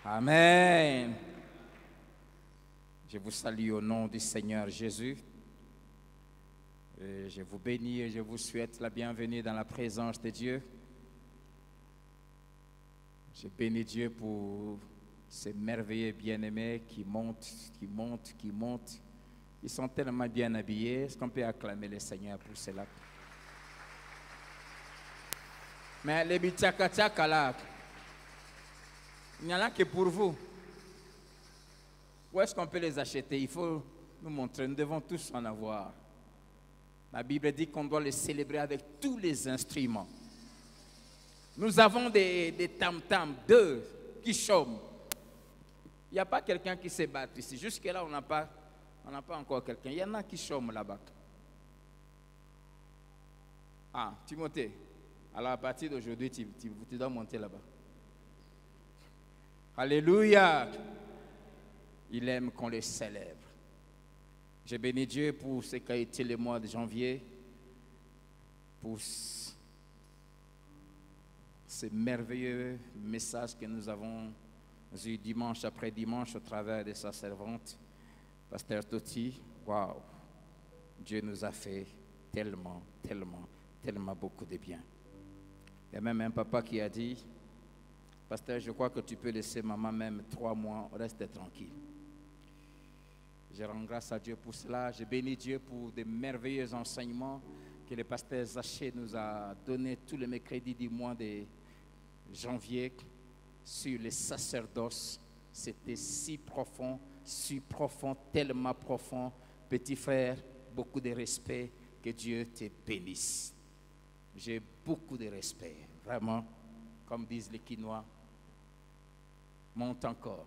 Amen. Je vous salue au nom du Seigneur Jésus. Et je vous bénis et je vous souhaite la bienvenue dans la présence de Dieu. Je bénis Dieu pour ces merveilleux bien-aimés qui montent, qui montent, qui montent. Ils sont tellement bien habillés. Est-ce qu'on peut acclamer le Seigneur pour cela? Mais les bitchaka là, il n'y en a que pour vous. Où est-ce qu'on peut les acheter? Il faut nous montrer. Nous devons tous en avoir. La Bible dit qu'on doit les célébrer avec tous les instruments. Nous avons des tam-tams, deux qui chôment. Il n'y a pas quelqu'un qui se bat ici. Jusque-là, on n'a pas encore quelqu'un. Il y en a qui chôment là-bas. Ah, Timothée. Alors à partir d'aujourd'hui, tu dois monter là-bas. Alléluia. Il aime qu'on les célèbre. Je bénis Dieu pour ce qu'a été le mois de janvier, pour ces merveilleux messages que nous avons eus dimanche après dimanche au travers de sa servante, Pasteur Toti. Waouh! Dieu nous a fait tellement, tellement, tellement beaucoup de bien. Il y a même un papa qui a dit, Pasteur, je crois que tu peux laisser maman même 3 mois, reste tranquille. Je rends grâce à Dieu pour cela. Je bénis Dieu pour des merveilleux enseignements que le pasteur Zaché nous a donnés tous les mercredis du mois de janvier sur les sacerdoces. C'était si profond, tellement profond. Petit frère, beaucoup de respect. Que Dieu te bénisse. J'ai beaucoup de respect, vraiment, comme disent les Quinois. Monte encore.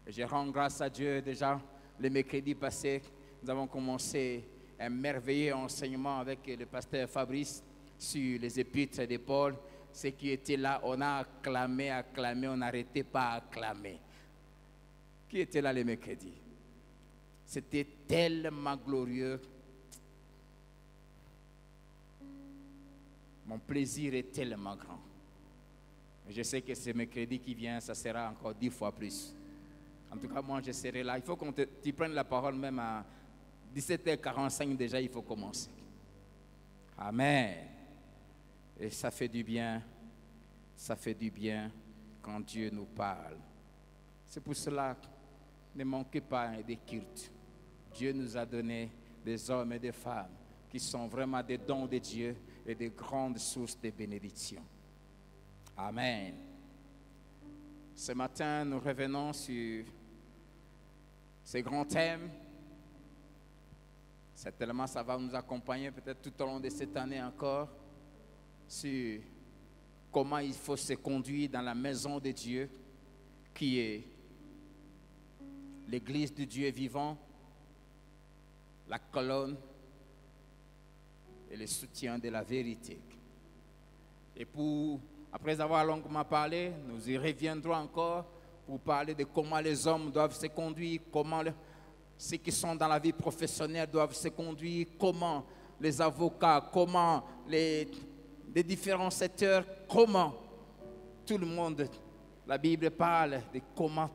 Et je rends grâce à Dieu déjà. Le mercredi passé, nous avons commencé un merveilleux enseignement avec le pasteur Fabrice sur les épîtres de Paul. Ceux qui étaient là, on a acclamé, on n'arrêtait pas à acclamer. Qui était là le mercredi? C'était tellement glorieux. Mon plaisir est tellement grand. Je sais que ce mercredi qui vient, ça sera encore 10 fois plus. En tout cas, moi, je serai là. Il faut qu'on tu prennes la parole même à 17h45 déjà, il faut commencer. Amen. Et ça fait du bien quand Dieu nous parle. C'est pour cela, ne manquez pas des cultes. Dieu nous a donné des hommes et des femmes qui sont vraiment des dons de Dieu et des grandes sources de bénédiction. Amen. Ce matin, nous revenons sur ces grands thèmes. Certainement, ça va nous accompagner peut-être tout au long de cette année encore sur comment il faut se conduire dans la maison de Dieu, qui est l'église de Dieu vivant, la colonne et le soutien de la vérité. Et après avoir longuement parlé, nous y reviendrons encore pour parler de comment les hommes doivent se conduire, comment ceux qui sont dans la vie professionnelle doivent se conduire, comment les avocats, comment les différents secteurs, comment tout le monde, la Bible parle de comment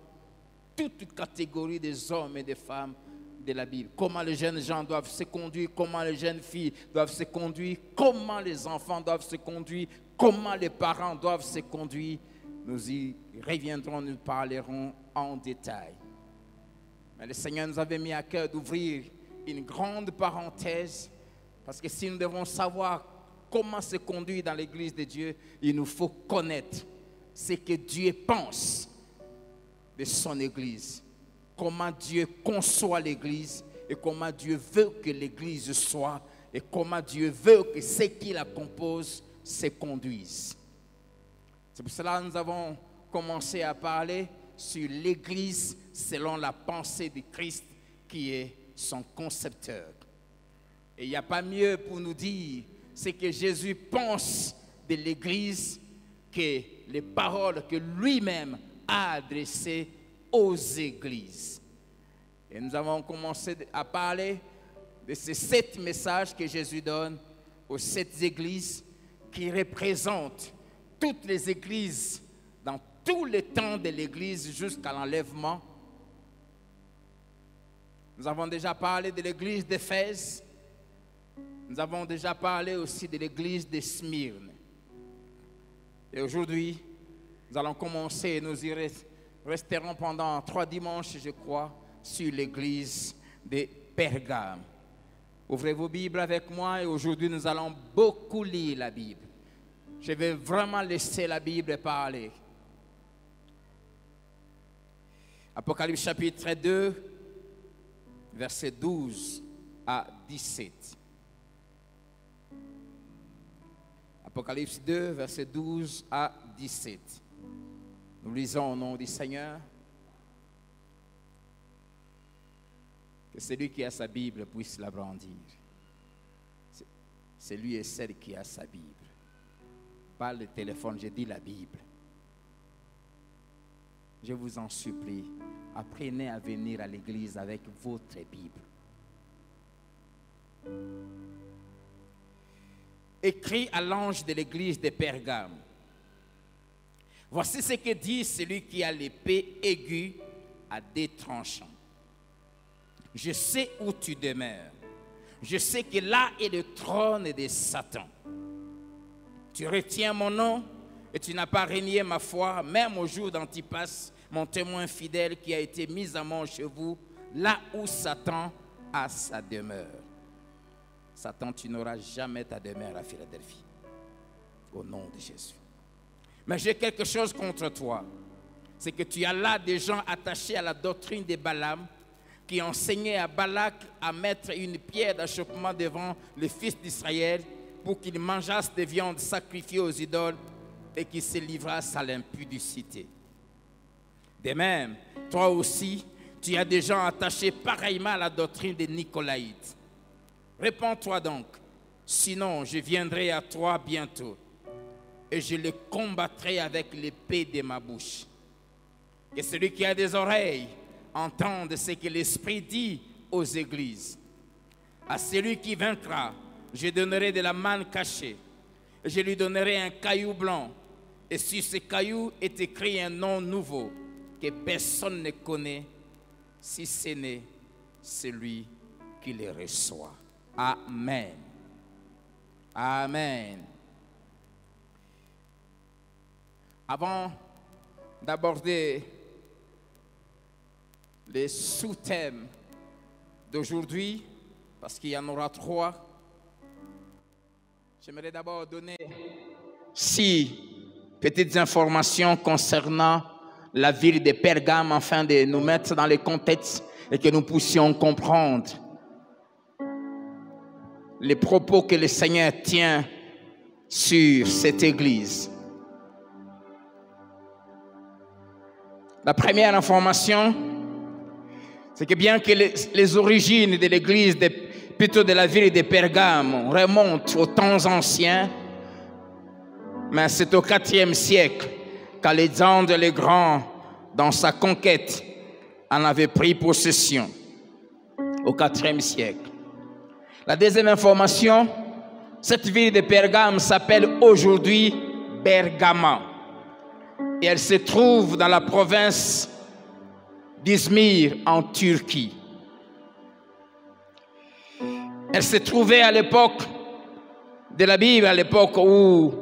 toute catégorie des hommes et des femmes de la Bible, comment les jeunes gens doivent se conduire, comment les jeunes filles doivent se conduire, comment les enfants doivent se conduire, comment les parents doivent se conduire. Nous y reviendrons, nous parlerons en détail. Mais le Seigneur nous avait mis à cœur d'ouvrir une grande parenthèse, parce que si nous devons savoir comment se conduire dans l'église de Dieu, il nous faut connaître ce que Dieu pense de son église, comment Dieu conçoit l'église et comment Dieu veut que l'église soit et comment Dieu veut que ceux qui la composent se conduisent. C'est pour cela que nous avons commencé à parler sur l'église selon la pensée de Christ qui est son concepteur. Et il n'y a pas mieux pour nous dire ce que Jésus pense de l'église que les paroles que lui-même a adressées aux églises. Et nous avons commencé à parler de ces 7 messages que Jésus donne aux 7 églises qui représentent toutes les églises dans tous les temps de l'Église jusqu'à l'enlèvement. Nous avons déjà parlé de l'Église d'Éphèse. Nous avons déjà parlé aussi de l'Église de Smyrne. Et aujourd'hui, nous allons commencer, nous y resterons pendant 3 dimanches, je crois, sur l'Église de Pergame. Ouvrez vos Bibles avec moi et aujourd'hui, nous allons beaucoup lire la Bible. Je vais vraiment laisser la Bible parler. Apocalypse chapitre 2, versets 12 à 17. Apocalypse 2, versets 12 à 17. Nous lisons au nom du Seigneur. Que celui qui a sa Bible puisse la brandir. C'est lui et celle qui a sa Bible. Pas le téléphone, j'ai dit la Bible. Je vous en supplie, apprenez à venir à l'église avec votre Bible. Écrit à l'ange de l'église de Pergame. Voici ce que dit celui qui a l'épée aiguë à 2 tranchants. Je sais où tu demeures. Je sais que là est le trône de Satan. Tu retiens mon nom et tu n'as pas renié ma foi, même au jour d'Antipas, mon témoin fidèle qui a été mis à mort chez vous, là où Satan a sa demeure. Satan, tu n'auras jamais ta demeure à Philadelphie. Au nom de Jésus. Mais j'ai quelque chose contre toi. C'est que tu as là des gens attachés à la doctrine de Balaam qui enseignaient à Balak à mettre une pierre d'achoppement devant les fils d'Israël pour qu'ils mangeassent des viandes sacrifiées aux idoles et qu'ils se livrassent à l'impudicité. De même, toi aussi, tu as des gens attachés pareillement à la doctrine des Nicolaïtes. Réponds-toi donc, sinon je viendrai à toi bientôt et je les combattrai avec l'épée de ma bouche. Que celui qui a des oreilles entende ce que l'Esprit dit aux églises. À celui qui vaincra, je donnerai de la manne cachée. Je lui donnerai un caillou blanc. Et sur ce caillou est écrit un nom nouveau que personne ne connaît, si ce n'est celui qui le reçoit. Amen. Amen. Avant d'aborder les sous-thèmes d'aujourd'hui, parce qu'il y en aura 3, j'aimerais d'abord donner 6 petites informations concernant la ville de Pergame, afin de nous mettre dans le contexte et que nous puissions comprendre les propos que le Seigneur tient sur cette église. La première information, c'est que bien que les origines de l'église, plutôt de la ville de Pergame, remontent aux temps anciens, mais c'est au IVe siècle qu'Alexandre le Grand, dans sa conquête, en avait pris possession. Au IVe siècle. La deuxième information, cette ville de Pergame s'appelle aujourd'hui Bergama. Et elle se trouve dans la province d'Izmir en Turquie. Elle se trouvait à l'époque de la Bible, à l'époque où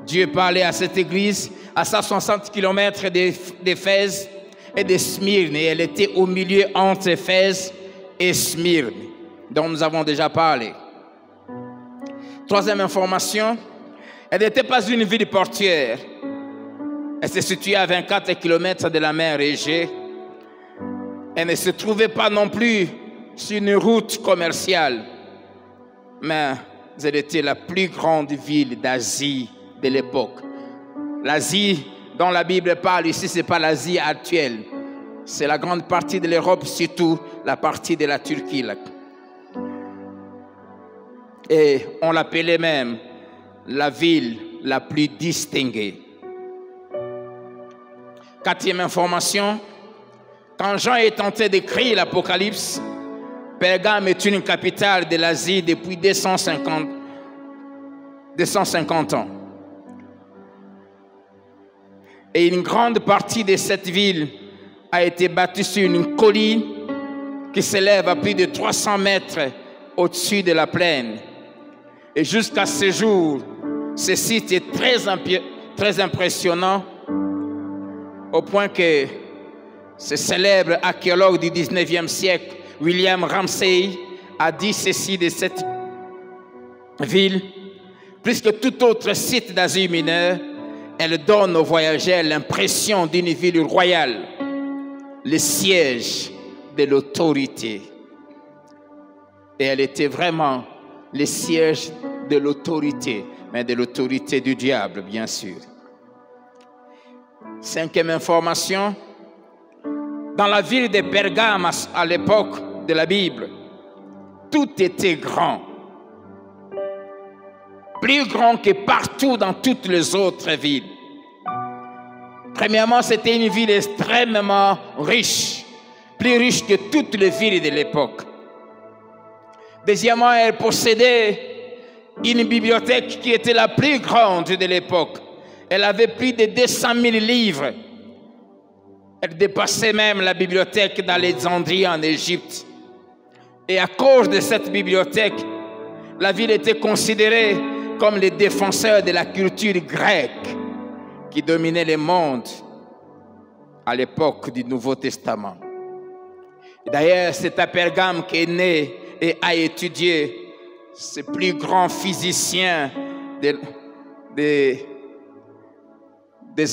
Dieu parlait à cette église, à 160 km d'Éphèse et de Smyrne. Et elle était au milieu entre Éphèse et Smyrne, dont nous avons déjà parlé. Troisième information, elle n'était pas une ville portuaire. Elle se situait à 24 km de la mer Égée. Elle ne se trouvait pas non plus sur une route commerciale, mais elle était la plus grande ville d'Asie de l'époque. L'Asie dont la Bible parle ici, ce n'est pas l'Asie actuelle. C'est la grande partie de l'Europe, surtout la partie de la Turquie. Là. Et on l'appelait même la ville la plus distinguée. Quatrième information, quand Jean est tenté d'écrire l'Apocalypse, Pergame est une capitale de l'Asie depuis 250 ans. Et une grande partie de cette ville a été bâtie sur une colline qui s'élève à plus de 300 mètres au-dessus de la plaine. Et jusqu'à ce jour, ce site est très impressionnant, au point que ce célèbre archéologue du 19e siècle, William Ramsay, a dit ceci de cette ville: plus que tout autre site d'Asie mineure, elle donne aux voyageurs l'impression d'une ville royale, le siège de l'autorité. Et elle était vraiment le siège de l'autorité, mais de l'autorité du diable, bien sûr. Cinquième information, dans la ville de Pergame, à l'époque de la Bible, tout était grand. Plus grand que partout dans toutes les autres villes. Premièrement, c'était une ville extrêmement riche, plus riche que toutes les villes de l'époque. Deuxièmement, elle possédait une bibliothèque qui était la plus grande de l'époque. Elle avait plus de 200 000 livres. Elle dépassait même la bibliothèque d'Alexandrie en Égypte. Et à cause de cette bibliothèque, la ville était considérée comme les défenseurs de la culture grecque qui dominait le monde à l'époque du Nouveau Testament. D'ailleurs, c'est à Pergame qu'est né et a étudié ce plus grand physicien des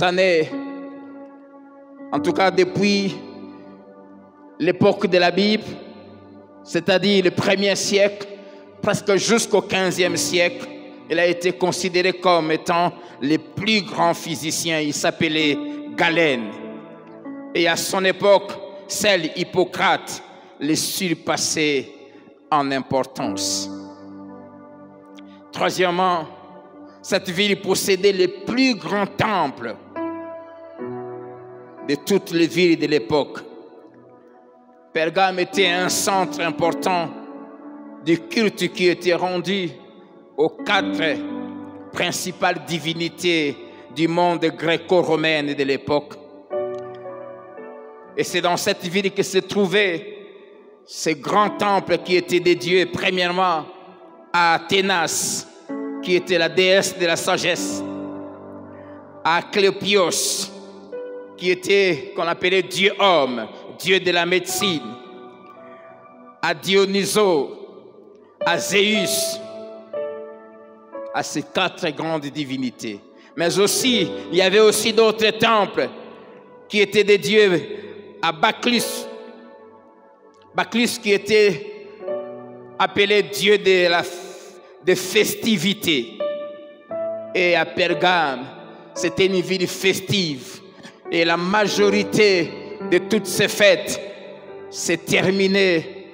années, en tout cas depuis l'époque de la Bible, c'est-à-dire le 1er siècle, presque jusqu'au 15e siècle. Il a été considéré comme étant le plus grand physicien. Il s'appelait Galène. Et à son époque, seul Hippocrate le surpassait en importance. Troisièmement, cette ville possédait le plus grand temple de toutes les villes de l'époque. Pergame était un centre important du culte qui était rendu aux 4 principales divinités du monde gréco-romain de l'époque. Et c'est dans cette ville que se trouvait ce grand temple qui était dédié premièrement à Athénas, qui était la déesse de la sagesse, à Clépios, qui était, qu'on appelait Dieu-homme, Dieu de la médecine, à Dionysos, à Zéus, à ces 4 grandes divinités. Mais aussi, il y avait aussi d'autres temples qui étaient dédiés à Bacchus. Bacchus qui était appelé Dieu de festivité. Et à Pergame, c'était une ville festive. Et la majorité de toutes ces fêtes s'est terminée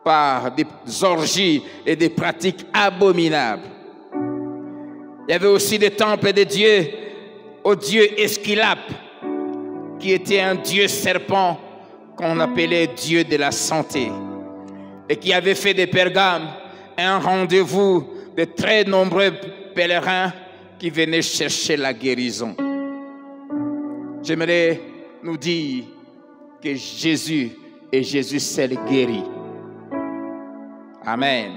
par des orgies et des pratiques abominables. Il y avait aussi des temples de dieux au dieu Esculape, qui était un dieu serpent qu'on appelait Dieu de la santé, et qui avait fait de Pergame un rendez-vous de très nombreux pèlerins qui venaient chercher la guérison. J'aimerais nous dire que Jésus est Jésus seul guéri. Amen.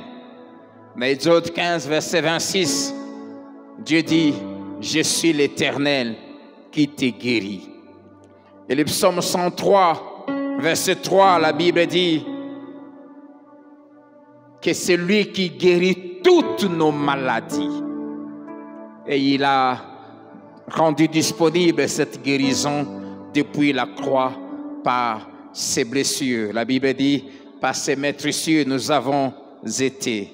Mais Exode 15, verset 26, Dieu dit, je suis l'Éternel qui te guérit. Et le psaume 103, verset 3, la Bible dit que c'est lui qui guérit toutes nos maladies. Et il a rendu disponible cette guérison depuis la croix par ses blessures. La Bible dit, par ses meurtrissures, nous avons été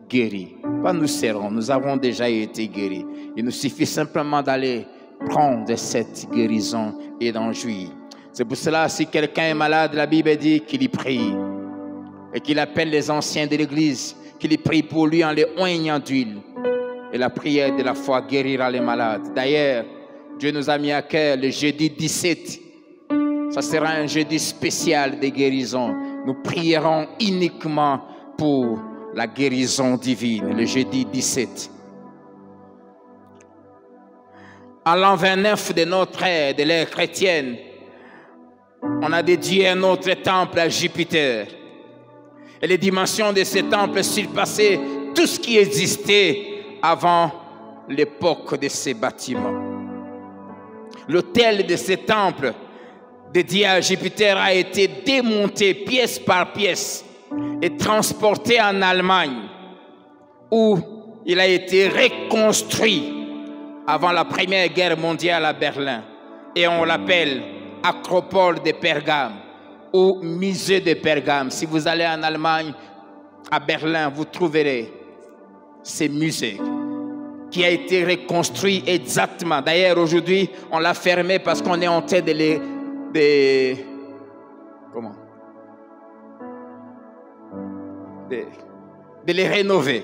guéris. Pas nous serons, nous avons déjà été guéris. Il nous suffit simplement d'aller prendre cette guérison et d'en jouir. C'est pour cela, si quelqu'un est malade, la Bible dit qu'il y prie et qu'il appelle les anciens de l'Église, qu'il y prie pour lui en les oignant d'huile. Et la prière de la foi guérira les malades. D'ailleurs, Dieu nous a mis à cœur le jeudi 17. Ça sera un jeudi spécial de guérison. Nous prierons uniquement pour la guérison divine, le jeudi 17. En l'an 29 de notre ère, de l'ère chrétienne, on a dédié un autre temple à Jupiter. Et les dimensions de ce temple surpassaient tout ce qui existait avant l'époque de ces bâtiments. L'autel de ce temple dédié à Jupiter a été démonté pièce par pièce et transporté en Allemagne, où il a été reconstruit avant la Première Guerre mondiale à Berlin. Et on l'appelle Acropole de Pergame ou Musée de Pergame. Si vous allez en Allemagne, à Berlin, vous trouverez ces musées qui a été reconstruit exactement. D'ailleurs, aujourd'hui, on l'a fermé parce qu'on est en train de les rénover.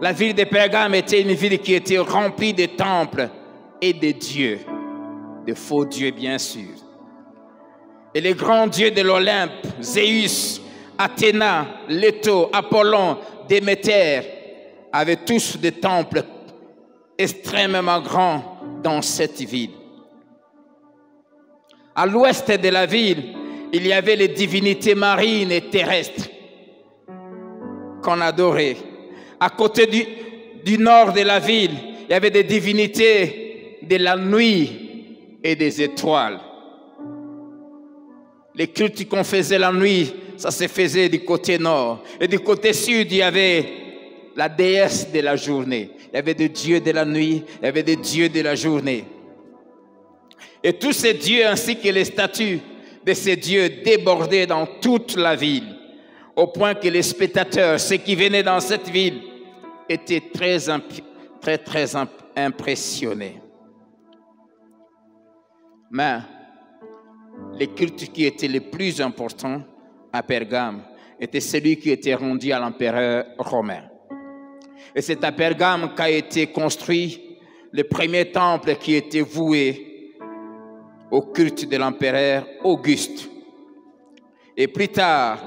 La ville de Pergame était une ville qui était remplie de temples et de dieux, de faux dieux bien sûr. Et les grands dieux de l'Olympe, Zéus, Athéna, Leto, Apollon, Déméter, avaient tous des temples extrêmement grands dans cette ville. À l'ouest de la ville, il y avait les divinités marines et terrestres qu'on adorait. À côté du nord de la ville, il y avait des divinités de la nuit et des étoiles. Les cultes qu'on faisait la nuit, ça se faisait du côté nord. Et du côté sud, il y avait la déesse de la journée. Il y avait des dieux de la nuit, il y avait des dieux de la journée. Et tous ces dieux ainsi que les statues de ces dieux débordaient dans toute la ville, au point que les spectateurs, ceux qui venaient dans cette ville, étaient très impressionnés. Mais les cultes qui étaient les plus importants à Pergame était celui qui était rendu à l'empereur romain. Et c'est à Pergame qu'a été construit le premier temple qui était voué au culte de l'empereur Auguste. Et plus tard,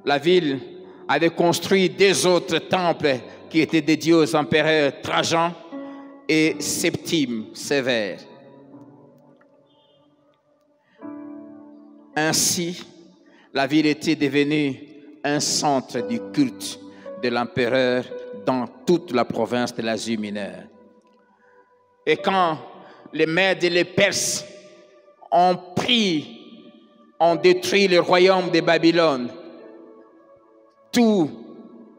la ville avait construit deux autres temples qui étaient dédiés aux empereurs Trajan et Septime Sévère. Ainsi, la ville était devenue un centre du culte de l'empereur dans toute la province de l'Asie mineure. Et quand les Mèdes et les Perses ont détruit le royaume de Babylone, tous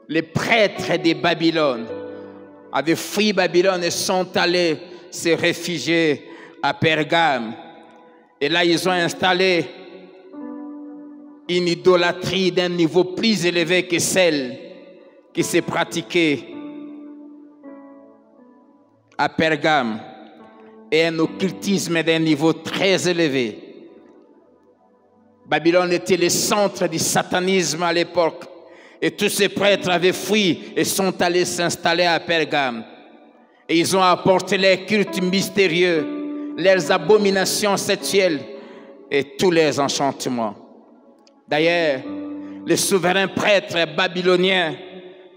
les prêtres de Babylone avaient fui Babylone et sont allés se réfugier à Pergame. Et là, ils ont installé une idolâtrie d'un niveau plus élevé que celle qui s'est pratiquée à Pergame, et un occultisme d'un niveau très élevé. Babylone était le centre du satanisme à l'époque, et tous ces prêtres avaient fui et sont allés s'installer à Pergame. Et ils ont apporté leurs cultes mystérieux, leurs abominations sexuelles et tous les enchantements. D'ailleurs, le souverain prêtre babylonien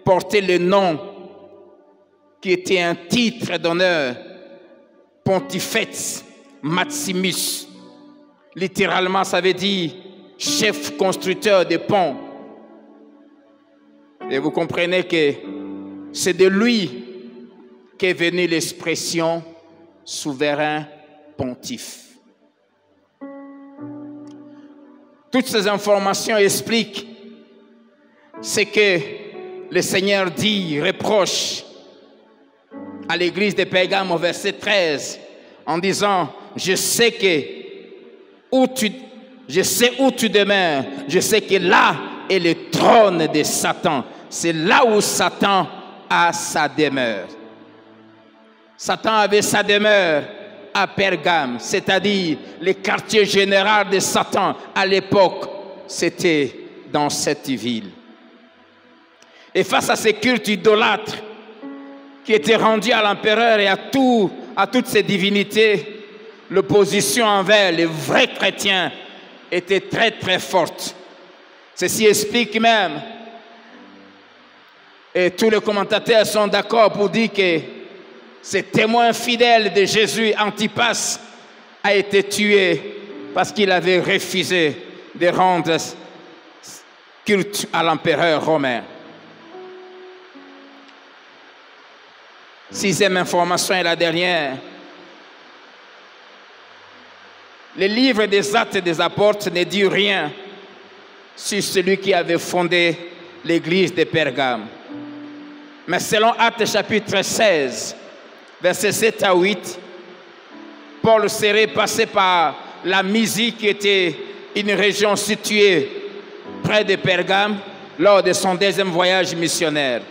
portait le nom qui était un titre d'honneur, Pontifex Maximus. Littéralement, ça veut dire chef constructeur de ponts. Et vous comprenez que c'est de lui qu'est venue l'expression souverain pontife. Toutes ces informations expliquent ce que le Seigneur dit, reproche à l'église de Pergame au verset 13 en disant: je sais où tu demeures, je sais que là est le trône de Satan. C'est là où Satan a sa demeure. Satan avait sa demeure à Pergame, c'est-à-dire le quartier général de Satan à l'époque, c'était dans cette ville. Et face à ces cultes idolâtres qui étaient rendus à l'empereur et à toutes ces divinités, l'opposition envers les vrais chrétiens était très très forte. Ceci explique même Et tous les commentateurs sont d'accord pour dire que ce témoin fidèle de Jésus, Antipas, a été tué parce qu'il avait refusé de rendre culte à l'empereur romain. Sixième information et la dernière. Le livre des Actes des Apôtres ne dit rien sur celui qui avait fondé l'église de Pergame. Mais selon Actes chapitre 16, versets 7 à 8, Paul serait passé par la Mysie, qui était une région située près de Pergame, lors de son deuxième voyage missionnaire.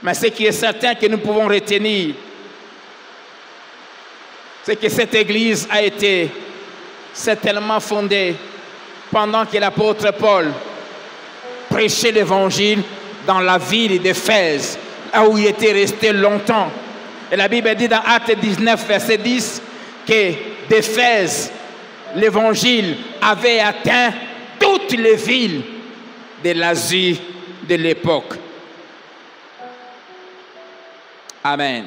Mais ce qui est certain que nous pouvons retenir, c'est que cette église a été certainement fondée pendant que l'apôtre Paul prêchait l'évangile dans la ville d'Éphèse, là où il était resté longtemps. Et la Bible dit dans Actes 19, verset 10, que d'Éphèse, l'évangile avait atteint toutes les villes de l'Asie de l'époque. Amen.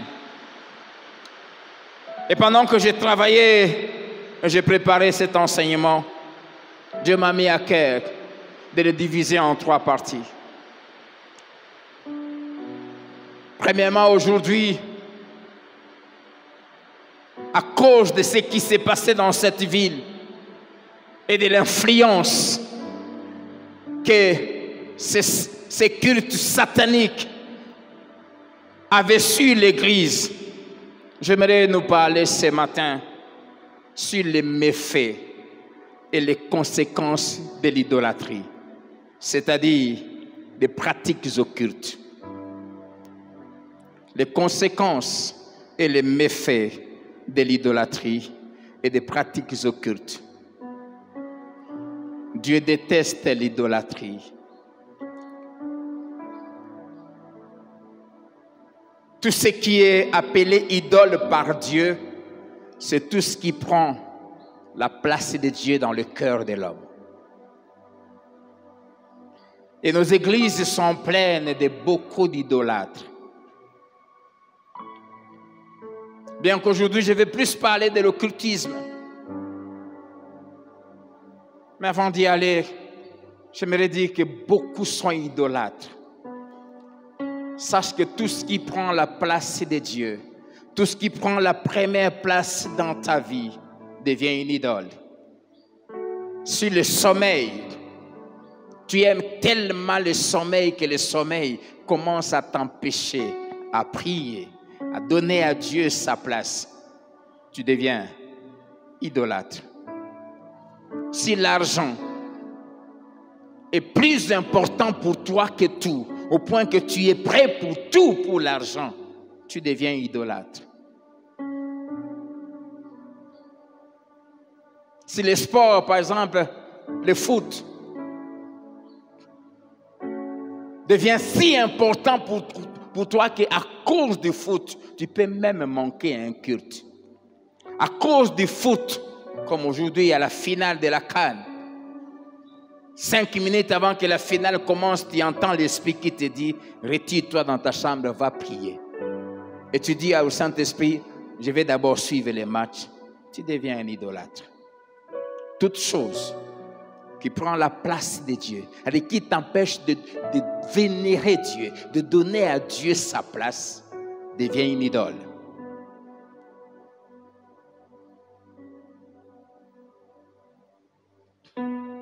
Et pendant que j'ai travaillé, j'ai préparé cet enseignement, Dieu m'a mis à cœur de le diviser en 3 parties. Premièrement, aujourd'hui, à cause de ce qui s'est passé dans cette ville et de l'influence que ces cultes sataniques avaient sur l'Église, j'aimerais nous parler ce matin sur les méfaits et les conséquences de l'idolâtrie, c'est-à-dire des pratiques occultes. Les conséquences et les méfaits de l'idolâtrie et des pratiques occultes. Dieu déteste l'idolâtrie. Tout ce qui est appelé idole par Dieu, c'est tout ce qui prend la place de Dieu dans le cœur de l'homme. Et nos églises sont pleines de beaucoup d'idolâtres. Bien qu'aujourd'hui, je vais plus parler de l'occultisme. Mais avant d'y aller, j'aimerais dire que beaucoup sont idolâtres. Sache que tout ce qui prend la place de Dieu, tout ce qui prend la première place dans ta vie, devient une idole. Sur le sommeil, tu aimes tellement le sommeil que le sommeil commence à t'empêcher à prier, à donner à Dieu sa place. Tu deviens idolâtre. Si l'argent est plus important pour toi que tout, au point que tu es prêt pour tout pour l'argent, tu deviens idolâtre. Si le sport, par exemple, le foot, devient si important pour toi qu'à cause du foot, tu peux même manquer un culte. À cause du foot, comme aujourd'hui à la finale de la CAN, 5 minutes avant que la finale commence, tu entends l'Esprit qui te dit « Retire-toi dans ta chambre, va prier ». Et tu dis au Saint-Esprit « Je vais d'abord suivre les matchs ». Tu deviens un idolâtre. Toute chose qui prend la place de Dieu, et qui t'empêche de vénérer Dieu, de donner à Dieu sa place, devient une idole.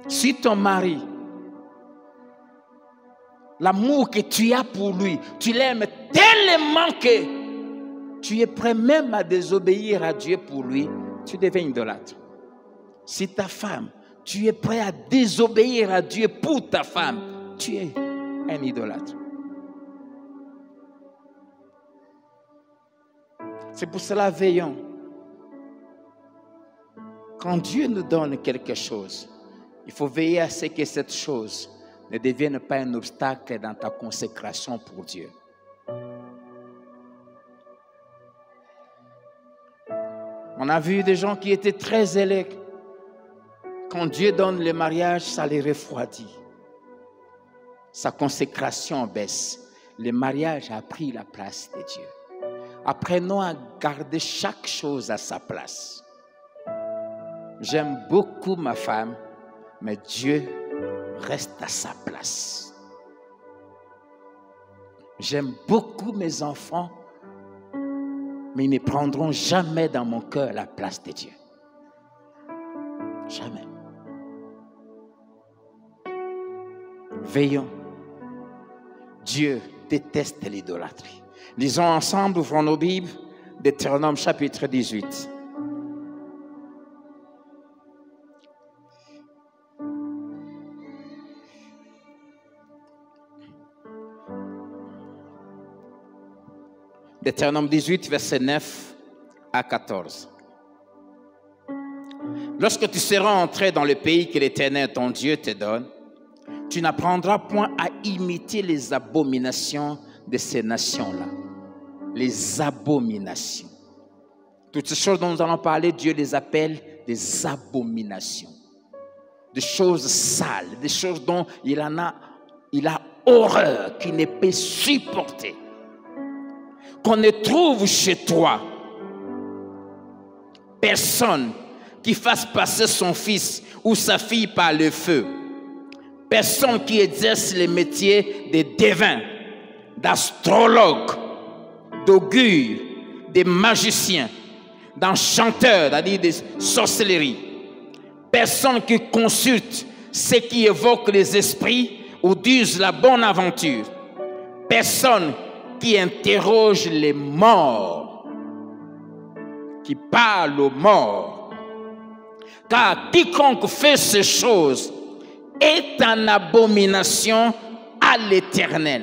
Si ton mari, l'amour que tu as pour lui, tu l'aimes tellement que tu es prêt même à désobéir à Dieu pour lui, tu deviens idolâtre. Si ta femme, tu es prêt à désobéir à Dieu pour ta femme, tu es un idolâtre. C'est pour cela, veillons. Quand Dieu nous donne quelque chose, il faut veiller à ce que cette chose ne devienne pas un obstacle dans ta consécration pour Dieu. On a vu des gens qui étaient très zélés. Quand Dieu donne le mariage, ça les refroidit. Sa consécration baisse. le mariage a pris la place de Dieu. Apprenons à garder chaque chose à sa place. J'aime beaucoup ma femme, mais Dieu reste à sa place. J'aime beaucoup mes enfants, mais ils ne prendront jamais dans mon cœur la place de Dieu. Jamais. Veillons. Dieu déteste l'idolâtrie. Lisons ensemble, ouvrons nos Bibles, Deutéronome chapitre 18. Deutéronome 18, versets 9 à 14. Lorsque tu seras entré dans le pays que l'Éternel, ton Dieu, te donne, tu n'apprendras point à imiter les abominations de ces nations-là. Les abominations. Toutes ces choses dont nous allons parler, Dieu les appelle des abominations. Des choses sales, des choses dont il a horreur, qu'il ne peut supporter. Qu'on ne trouve chez toi personne qui fasse passer son fils ou sa fille par le feu. Personne qui exerce les métiers de devin, d'astrologue, d'augure, de magicien, d'enchanteur, c'est-à-dire de sorcellerie. Personne qui consulte ceux qui évoquent les esprits ou disent la bonne aventure. Personne qui interroge les morts, qui parle aux morts. Car quiconque fait ces choses est en abomination à l'Éternel.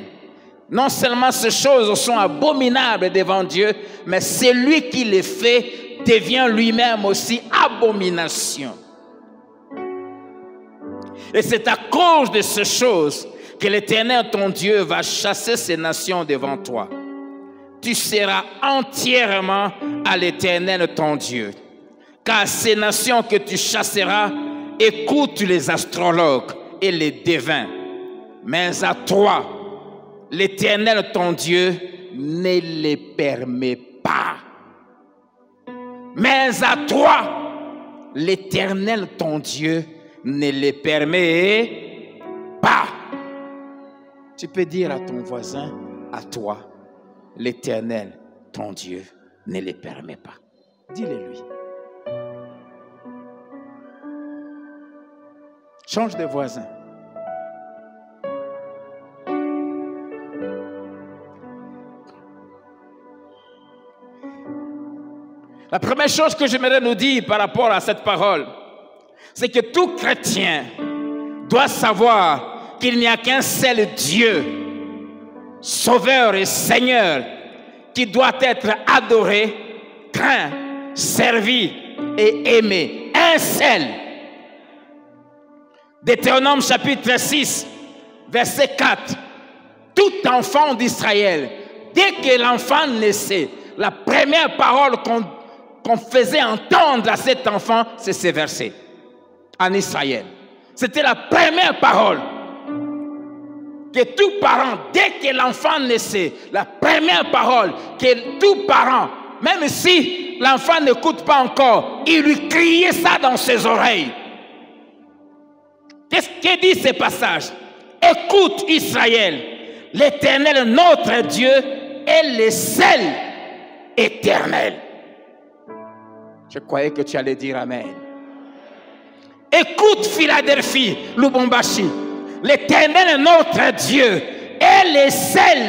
Non seulement ces choses sont abominables devant Dieu, mais celui qui les fait devient lui-même aussi abomination. Et c'est à cause de ces choses que l'Éternel, ton Dieu, va chasser ces nations devant toi. Tu seras entièrement à l'Éternel, ton Dieu. Car ces nations que tu chasseras écoutent les astrologues et les devins. Mais à toi, l'Éternel, ton Dieu, ne les permet pas. Mais à toi, l'Éternel, ton Dieu, ne les permet pas. Tu peux dire à ton voisin, à toi, l'Éternel, ton Dieu, ne les permet pas. Dis-le lui. Change de voisin. La première chose que j'aimerais nous dire par rapport à cette parole, c'est que tout chrétien doit savoir qu'il n'y a qu'un seul Dieu, Sauveur et Seigneur, qui doit être adoré, craint, servi et aimé. Un seul. Deutéronome chapitre 6, verset 4. Tout enfant d'Israël, dès que l'enfant naissait, la première parole qu'on faisait entendre à cet enfant, c'est ces versets. En Israël. C'était la première parole que tout parent, dès que l'enfant naissait, la première parole que tout parent, même si l'enfant n'écoute pas encore, il lui criait ça dans ses oreilles. Qu'est-ce que dit ce passage? Écoute Israël, l'Éternel notre Dieu est le seul éternel. Je croyais que tu allais dire Amen. Écoute Philadelphie, Lubumbashi, l'Éternel notre Dieu est le seul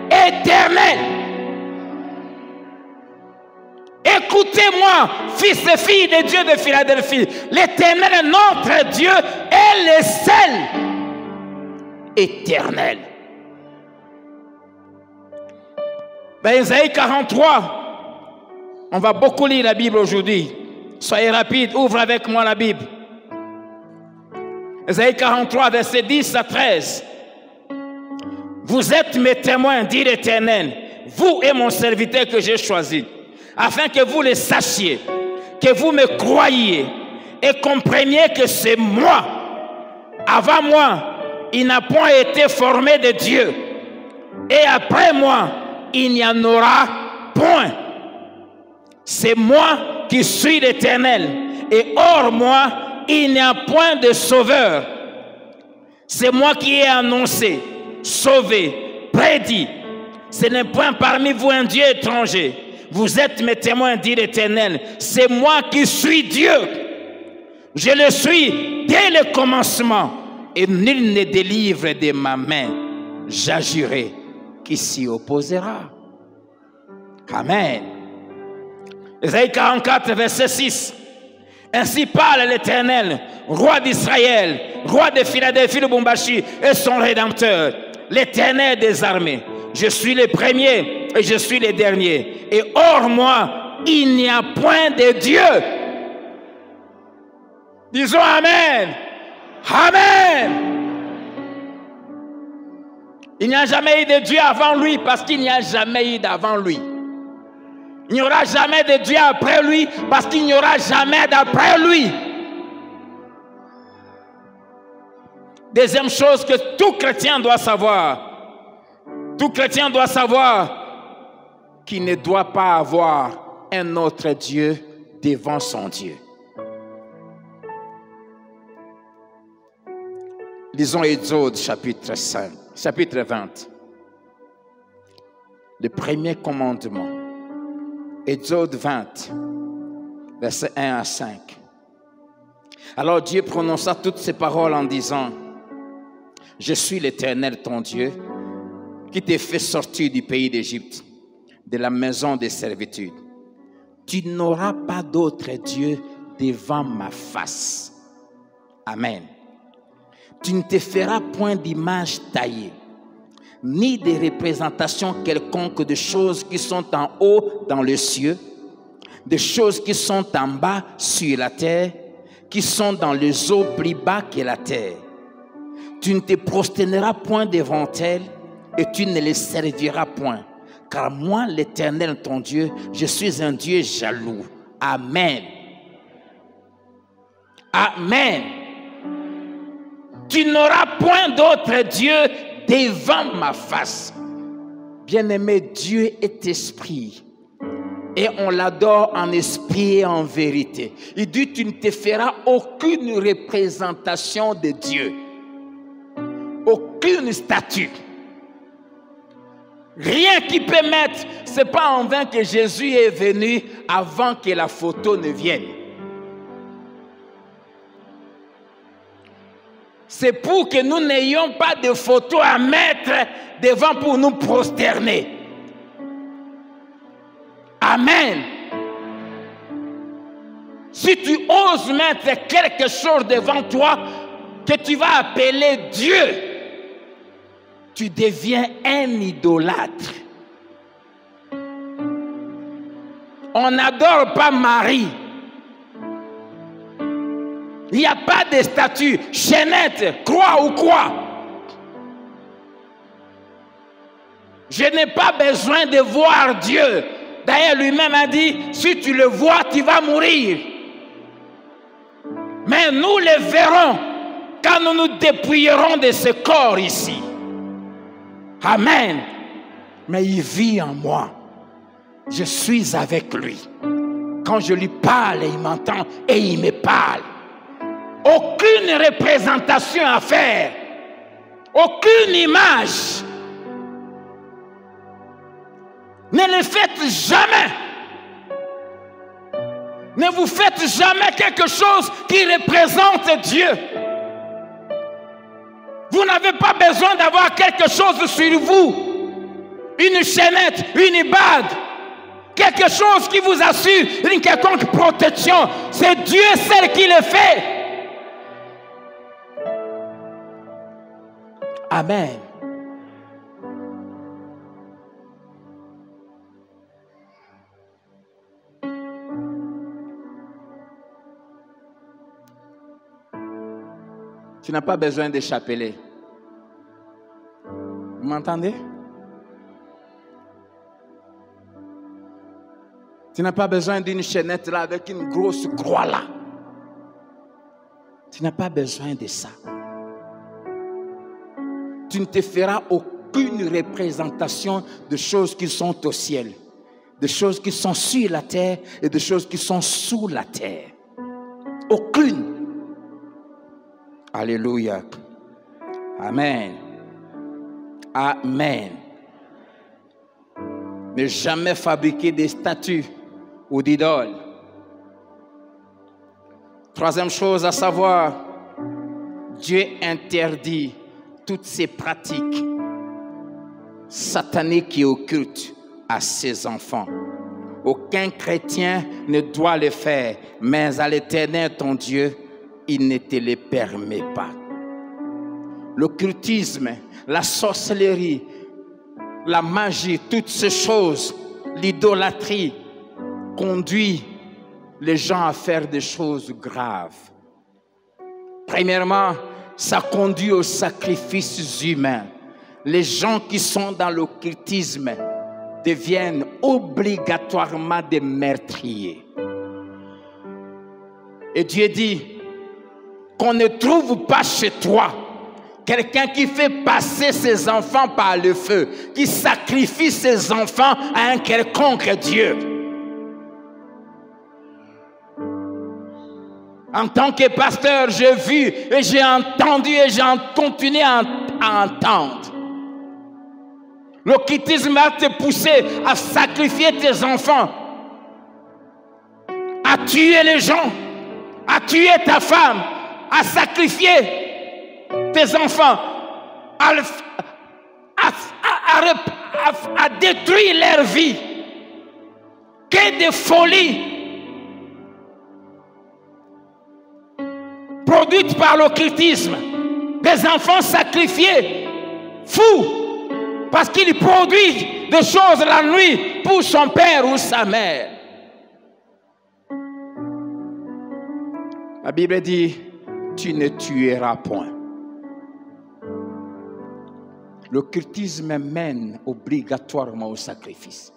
éternel. Écoutez-moi, fils et filles de Dieu de Philadelphie, l'Éternel notre Dieu est le seul éternel. Dans Isaïe 43, on va beaucoup lire la Bible aujourd'hui. Soyez rapide, ouvre avec moi la Bible. Isaïe 43, versets 10 à 13. Vous êtes mes témoins, dit l'Éternel, vous et mon serviteur que j'ai choisi, afin que vous le sachiez, que vous me croyiez et compreniez que c'est moi. Avant moi, il n'a point été formé de Dieu, et après moi, il n'y en aura point. C'est moi qui suis l'Éternel, et hors moi, il n'y a point de sauveur. C'est moi qui ai annoncé, sauvé, prédit. Ce n'est point parmi vous un Dieu étranger. Vous êtes mes témoins, dit l'Éternel. C'est moi qui suis Dieu. Je le suis dès le commencement, et nul ne délivre de ma main. J'agirai qui s'y opposera. Amen. Ésaïe 44, verset 6. Ainsi parle l'Éternel, roi d'Israël, roi de Philadelphie, le Lubumbashi, et son Rédempteur, l'Éternel des armées. Je suis le premier et je suis le dernier. Et hors moi, il n'y a point de Dieu. Disons Amen. Amen. Il n'y a jamais eu de Dieu avant lui parce qu'il n'y a jamais eu d'avant lui. Il n'y aura jamais de Dieu après lui parce qu'il n'y aura jamais d'après lui. Deuxième chose que tout chrétien doit savoir. Tout chrétien doit savoir qu'il ne doit pas avoir un autre Dieu devant son Dieu. Lisons Exode chapitre 20. Le premier commandement. Exode 20, versets 1 à 5. Alors Dieu prononça toutes ces paroles en disant: Je suis l'Éternel ton Dieu, qui t'ai fait sortir du pays d'Égypte, de la maison de servitude. Tu n'auras pas d'autre Dieu devant ma face. Amen. Tu ne te feras point d'image taillée, ni de représentation quelconque de choses qui sont en haut dans les cieux, de choses qui sont en bas sur la terre, qui sont dans les eaux plus bas que la terre. Tu ne te prosterneras point devant elles, et tu ne les serviras point. Car moi, l'Éternel, ton Dieu, je suis un Dieu jaloux. Amen. Amen. Tu n'auras point d'autre Dieu devant ma face. Bien-aimé, Dieu est esprit. Et on l'adore en esprit et en vérité. Il dit, tu ne te feras aucune représentation de Dieu. Aucune statue. Rien qui peut mettre. Ce n'est pas en vain que Jésus est venu avant que la photo ne vienne. C'est pour que nous n'ayons pas de photos à mettre devant pour nous prosterner. Amen. Si tu oses mettre quelque chose devant toi que tu vas appeler Dieu, tu deviens un idolâtre. On n'adore pas Marie. Il n'y a pas de statue, chaînette, croix ou quoi. Je n'ai pas besoin de voir Dieu. D'ailleurs, lui-même a dit, si tu le vois, tu vas mourir. Mais nous le verrons quand nous nous dépouillerons de ce corps ici. Amen. Mais il vit en moi. Je suis avec lui. Quand je lui parle, il m'entend et il me parle. Aucune représentation à faire. Aucune image. Ne le faites jamais. Ne vous faites jamais quelque chose qui représente Dieu. Vous n'avez pas besoin d'avoir quelque chose sur vous. Une chaînette, une bague. Quelque chose qui vous assure une quelconque protection. C'est Dieu seul qui le fait. Amen. Tu n'as pas besoin de chapelet. Vous m'entendez? Tu n'as pas besoin d'une chaînette là avec une grosse croix là. Tu n'as pas besoin de ça. Tu ne te feras aucune représentation de choses qui sont au ciel, de choses qui sont sur la terre et de choses qui sont sous la terre. Aucune. Alléluia. Amen. Amen. Ne jamais fabriquer des statues ou d'idoles. Troisième chose à savoir, Dieu interdit toutes ces pratiques sataniques et occultes à ses enfants. Aucun chrétien ne doit le faire, mais à l'Éternel, ton Dieu, il ne te le permet pas. L'occultisme, la sorcellerie, la magie, toutes ces choses, l'idolâtrie, conduit les gens à faire des choses graves. Premièrement, ça conduit aux sacrifices humains. Les gens qui sont dans l'occultisme deviennent obligatoirement des meurtriers. Et Dieu dit qu'on ne trouve pas chez toi quelqu'un qui fait passer ses enfants par le feu, qui sacrifie ses enfants à un quelconque Dieu. En tant que pasteur, j'ai vu et j'ai entendu et j'ai continué à entendre. L'occultisme va te pousser à sacrifier tes enfants, à tuer les gens, à tuer ta femme, à sacrifier tes enfants, à détruire leur vie. Que de folie produite par l'occultisme. Des enfants sacrifiés, fous, parce qu'il produit des choses la nuit pour son père ou sa mère. La Bible dit, tu ne tueras point. L'occultisme mène obligatoirement au sacrifice.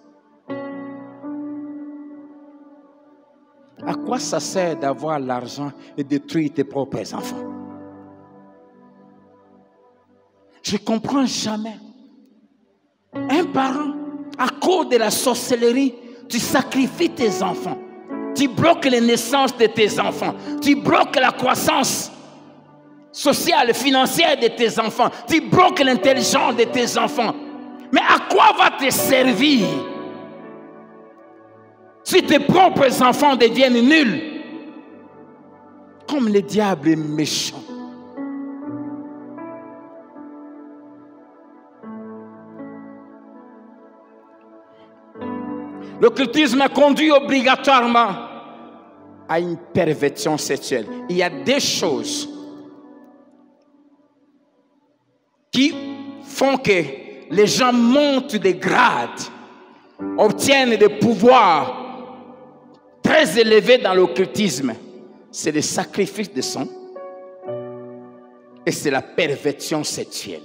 À quoi ça sert d'avoir l'argent et détruire tes propres enfants? Je ne comprends jamais. Un parent, à cause de la sorcellerie, tu sacrifies tes enfants. Tu bloques les naissances de tes enfants. Tu bloques la croissance sociale, financière de tes enfants. Tu bloques l'intelligence de tes enfants. Mais à quoi va te servir si tes propres enfants deviennent nuls? Comme le diable est méchant. L'occultisme conduit obligatoirement à une perversion sexuelle. Il y a des choses qui font que les gens montent des grades, obtiennent des pouvoirs très élevés dans l'occultisme. C'est le sacrifice de sang et c'est la perversion sexuelle.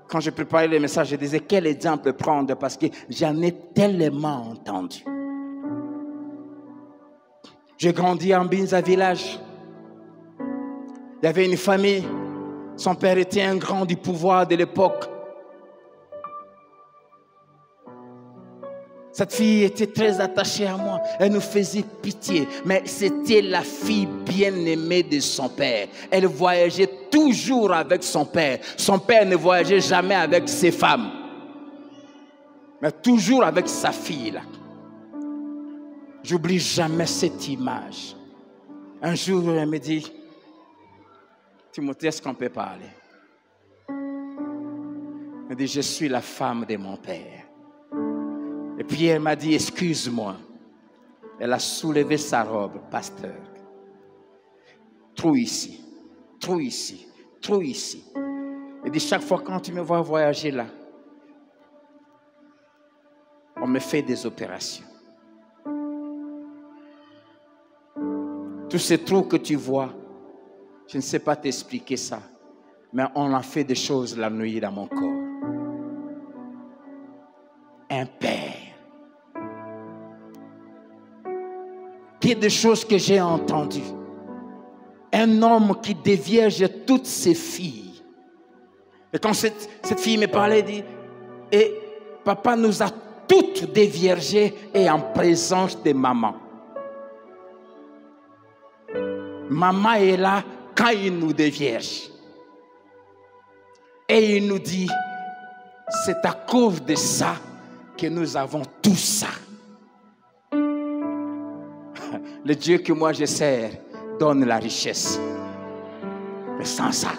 Quand je préparais le message, je disais quel exemple prendre parce que j'en ai tellement entendu. J'ai grandi en Binza village. Il y avait une famille. Son père était un grand du pouvoir de l'époque. Cette fille était très attachée à moi. Elle nous faisait pitié. Mais c'était la fille bien-aimée de son père. Elle voyageait toujours avec son père. Son père ne voyageait jamais avec ses femmes. Mais toujours avec sa fille là. J'oublie jamais cette image. Un jour, elle me dit, Timothée, est-ce qu'on peut parler? Elle me dit, je suis la femme de mon père. Et puis elle m'a dit, excuse-moi. Elle a soulevé sa robe, pasteur. Trop ici, trop ici, trop ici. Elle dit, chaque fois quand tu me vois voyager là, on me fait des opérations. Tous ces trous que tu vois, je ne sais pas t'expliquer ça, mais on a fait des choses la nuit dans mon corps. Un père. Il y a des choses que j'ai entendues. un homme qui dévierge toutes ses filles. Et quand cette fille me parlait, elle dit, et papa nous a toutes déviergées et en présence de maman. Maman est là quand il nous dévierge. Et il nous dit, c'est à cause de ça que nous avons tout ça. Le Dieu que moi je sers donne la richesse. Mais sans ça,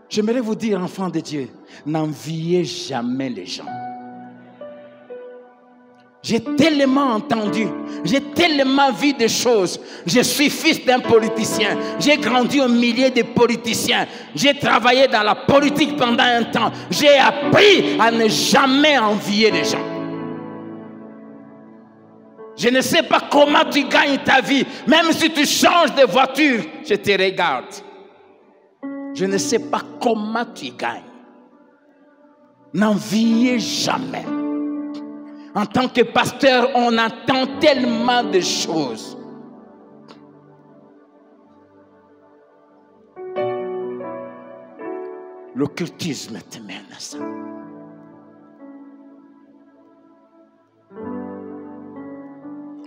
j'aimerais vous dire, enfants de Dieu, n'enviez jamais les gens. J'ai tellement entendu, j'ai tellement vu des choses. Je suis fils d'un politicien. J'ai grandi au milieu des politiciens. J'ai travaillé dans la politique pendant un temps. J'ai appris à ne jamais envier les gens. Je ne sais pas comment tu gagnes ta vie. Même si tu changes de voiture, je te regarde. Je ne sais pas comment tu gagnes. N'enviez jamais. En tant que pasteur, on entend tellement de choses. L'occultisme te mène à ça.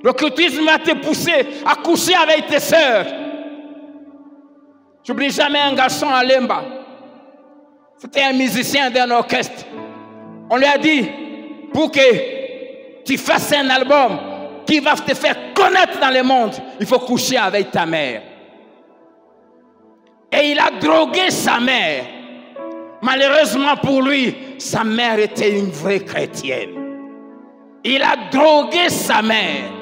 L'occultisme va te pousser à coucher avec tes sœurs. J'oublie jamais un garçon à Lemba. C'était un musicien d'un orchestre. On lui a dit, pour que tu fasses un album qui va te faire connaître dans le monde, il faut coucher avec ta mère. Et il a drogué sa mère. Malheureusement pour lui, sa mère était une vraie chrétienne. Il a drogué sa mère.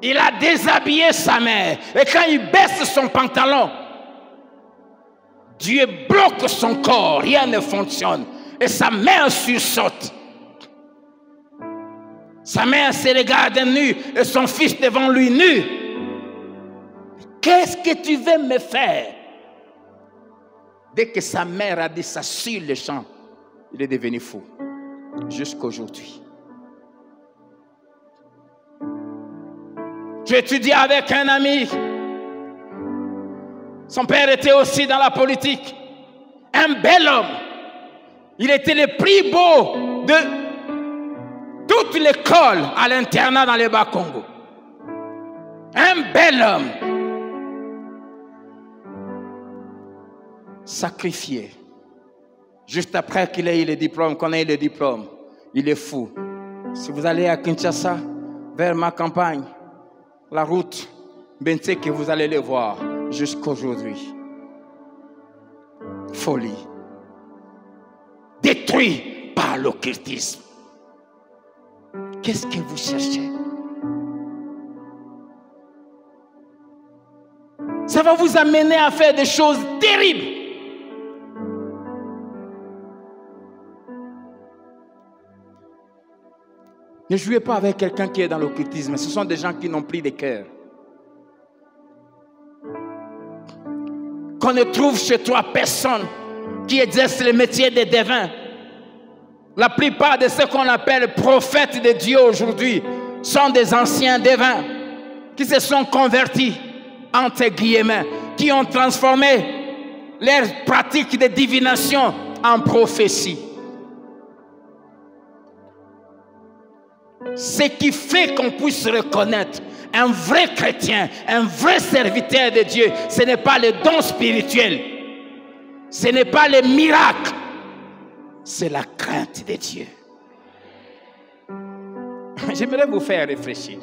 Il a déshabillé sa mère. Et quand il baisse son pantalon, Dieu bloque son corps, rien ne fonctionne. Et sa mère sursaute. Sa mère se regarde nue et son fils devant lui nu. Qu'est-ce que tu veux me faire? Dès que sa mère a dit ça sur le champ, il est devenu fou. Jusqu'aujourd'hui. J'ai étudié avec un ami. Son père était aussi dans la politique. Un bel homme. Il était le plus beau de toute l'école à l'internat dans le Bas-Congo. Un bel homme. Sacrifié. Juste après qu'il ait eu le diplôme, qu'on ait le diplôme, il est fou. Si vous allez à Kinshasa, vers ma campagne, la route, Bente, que vous allez le voir jusqu'aujourd'hui. Folie. Détruit par l'occultisme. Qu'est-ce que vous cherchez? Ça va vous amener à faire des choses terribles. Ne jouez pas avec quelqu'un qui est dans l'occultisme. Ce sont des gens qui n'ont plus de cœur. Qu'on ne trouve chez toi personne qui exerce le métier de devin. La plupart de ceux qu'on appelle prophètes de Dieu aujourd'hui sont des anciens devins qui se sont convertis, entre guillemets, qui ont transformé leurs pratiques de divination en prophétie. Ce qui fait qu'on puisse reconnaître un vrai chrétien, un vrai serviteur de Dieu, ce n'est pas le don spirituel, ce n'est pas le miracle, c'est la crainte de Dieu. J'aimerais vous faire réfléchir.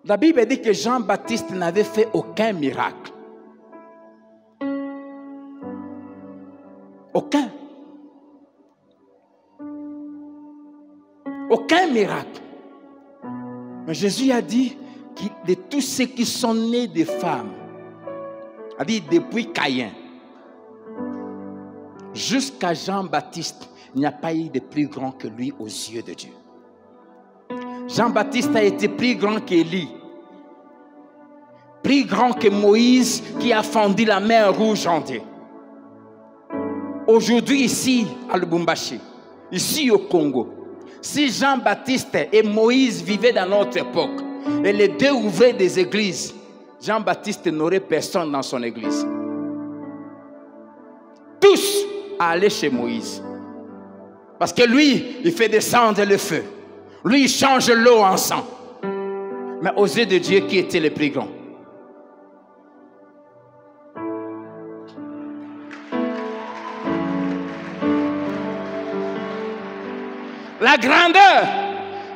La Bible dit que Jean-Baptiste n'avait fait aucun miracle. Aucun. Aucun miracle. Mais Jésus a dit que de tous ceux qui sont nés de femmes, a dit depuis Caïn jusqu'à Jean-Baptiste, il n'y a pas eu de plus grand que lui aux yeux de Dieu. Jean-Baptiste a été plus grand qu'Élie, plus grand que Moïse qui a fendu la mer Rouge en deux. Aujourd'hui ici à Lubumbashi, ici au Congo, si Jean-Baptiste et Moïse vivaient dans notre époque, Et les 2 ouvriers des églises, Jean-Baptiste n'aurait personne dans son église. Tous allaient chez Moïse. Parce que lui, il fait descendre le feu. Lui, il change l'eau en sang. Mais aux yeux de Dieu, qui était le plus grand? La grandeur,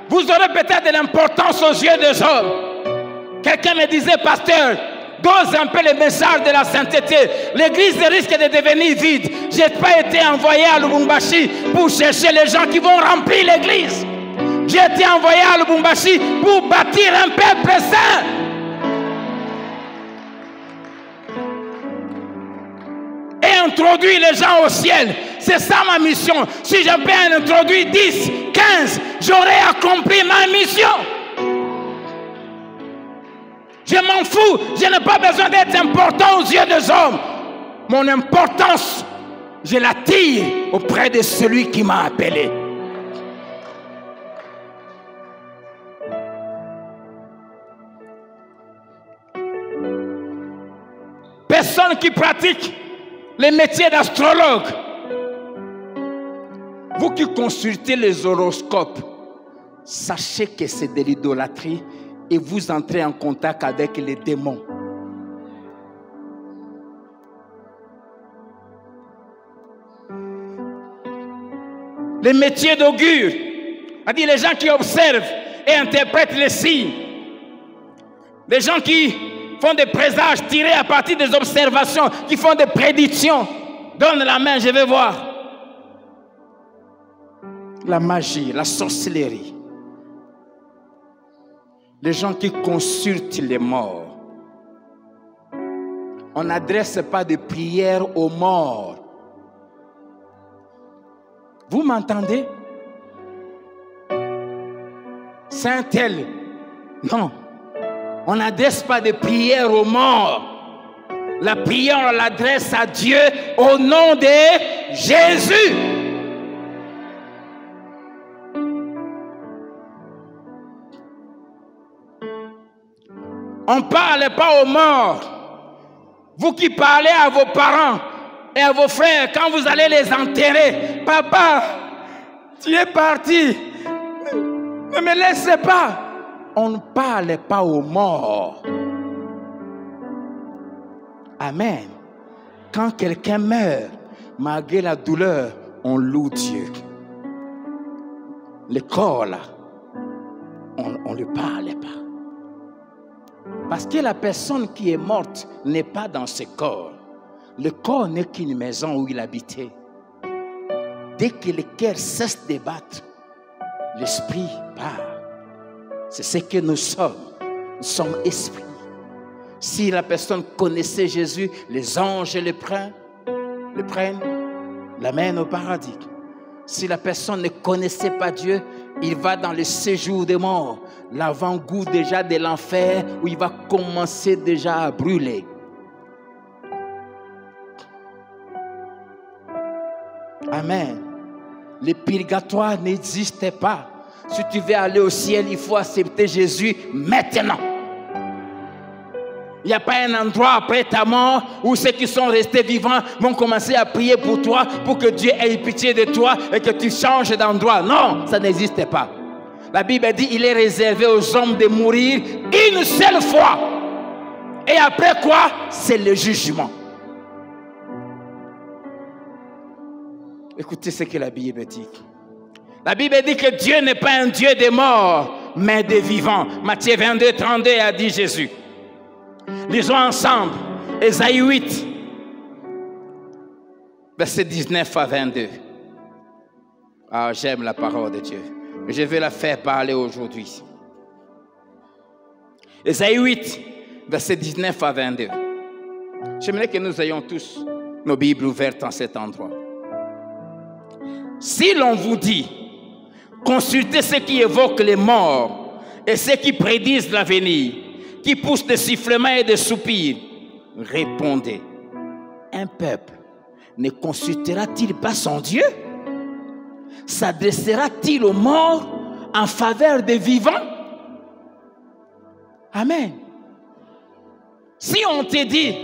vous aurez peut-être de l'importance aux yeux des hommes. Quelqu'un me disait, pasteur, dose un peu le message de la sainteté. L'église risque de devenir vide. Je n'ai pas été envoyé à Lubumbashi pour chercher les gens qui vont remplir l'église. J'ai été envoyé à Lubumbashi pour bâtir un peuple saint. Et introduire les gens au ciel. C'est ça ma mission. Si je peux en introduire 10, 15, j'aurai accompli ma mission. Je m'en fous. Je n'ai pas besoin d'être important aux yeux des hommes. Mon importance, je la tire auprès de celui qui m'a appelé. Personne qui pratique les métiers d'astrologue, vous qui consultez les horoscopes, sachez que c'est de l'idolâtrie et vous entrez en contact avec les démons. Les métiers d'augure, c'est-à-dire les gens qui observent et interprètent les signes, les gens qui font des présages tirés à partir des observations, qui font des prédictions. Donne la main, je vais voir. La magie, la sorcellerie. Les gens qui consultent les morts. On n'adresse pas de prières aux morts. Vous m'entendez? Saint-Tel, non. On n'adresse pas de prières aux morts. La prière, on l'adresse à Dieu au nom de Jésus. On ne parle pas aux morts. Vous qui parlez à vos parents et à vos frères, quand vous allez les enterrer, papa, tu es parti. Ne me laissez pas. On ne parle pas aux morts. Amen. Quand quelqu'un meurt, malgré la douleur, on loue Dieu. Le corps là, on ne lui parle pas. Parce que la personne qui est morte n'est pas dans ce corps. Le corps n'est qu'une maison où il habitait. Dès que le cœur cesse de battre, l'esprit part. C'est ce que nous sommes. Nous sommes esprits. Si la personne connaissait Jésus, les anges le prennent, l'amènent au paradis. Si la personne ne connaissait pas Dieu, il va dans le séjour des morts, l'avant-goût déjà de l'enfer, où il va commencer déjà à brûler. Amen. Le purgatoire n'existe pas. Si tu veux aller au ciel, il faut accepter Jésus maintenant. Il n'y a pas un endroit après ta mort où ceux qui sont restés vivants vont commencer à prier pour toi, pour que Dieu ait pitié de toi et que tu changes d'endroit. Non, ça n'existe pas. La Bible dit qu'il est réservé aux hommes de mourir une seule fois. Et après quoi? C'est le jugement. Écoutez ce que la Bible dit. La Bible dit que Dieu n'est pas un Dieu des morts, mais des vivants. Matthieu 22, 32 a dit Jésus. Lisons ensemble Ésaïe 8, versets 19 à 22. Ah, j'aime la parole de Dieu. Je vais la faire parler aujourd'hui. Ésaïe 8, versets 19 à 22. J'aimerais que nous ayons tous nos Bibles ouvertes en cet endroit. Si l'on vous dit, consultez ceux qui évoquent les morts et ceux qui prédisent l'avenir, qui poussent des sifflements et des soupirs, répondez, un peuple ne consultera-t-il pas son Dieu? S'adressera-t-il aux morts en faveur des vivants? Amen. Si on te dit,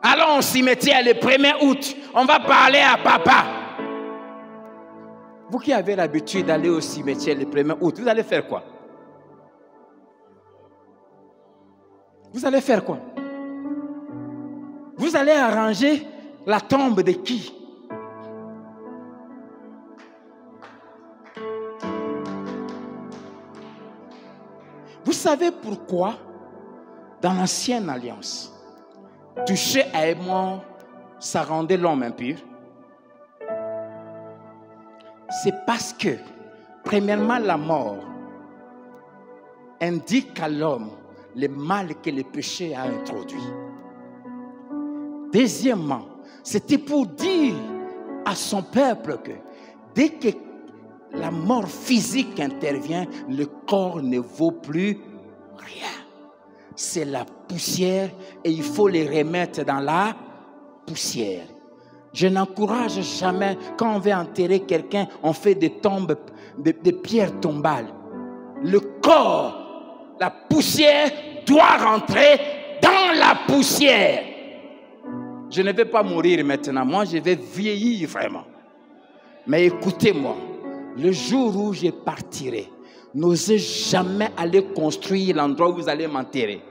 allons au cimetière le 1er août, on va parler à papa. Vous qui avez l'habitude d'aller au cimetière le 1er août, vous allez faire quoi? Vous allez faire quoi? Vous allez arranger la tombe de qui? Vous savez pourquoi, dans l'ancienne alliance, toucher à un mort, ça rendait l'homme impur? C'est parce que, premièrement, la mort indique à l'homme le mal que le péché a introduit. Deuxièmement, c'était pour dire à son peuple que dès que la mort physique intervient, le corps ne vaut plus rien. C'est la poussière et il faut les remettre dans la poussière. Je n'encourage jamais, quand on veut enterrer quelqu'un, on fait des tombes, des pierres tombales. Le corps, la poussière doit rentrer dans la poussière. Je ne vais pas mourir maintenant, moi je vais vieillir vraiment. Mais écoutez-moi, le jour où je partirai, n'osez jamais aller construire l'endroit où vous allez m'enterrer.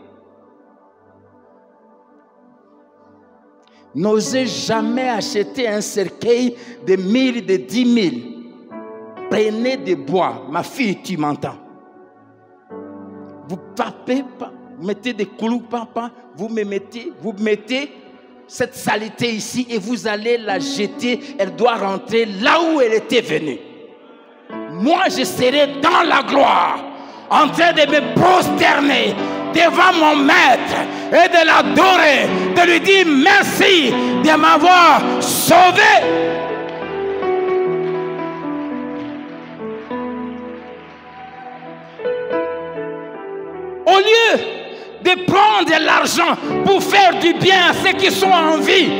N'osez jamais acheter un cercueil de 1000, de 10 000. Prenez des bois. Ma fille, tu m'entends? Vous tapez, vous mettez des clous, papa, vous mettez cette saleté ici et vous allez la jeter. Elle doit rentrer là où elle était venue. Moi, je serai dans la gloire, en train de me prosterner devant mon maître et de l'adorer, de lui dire merci de m'avoir sauvé. Au lieu de prendre l'argent pour faire du bien à ceux qui sont en vie,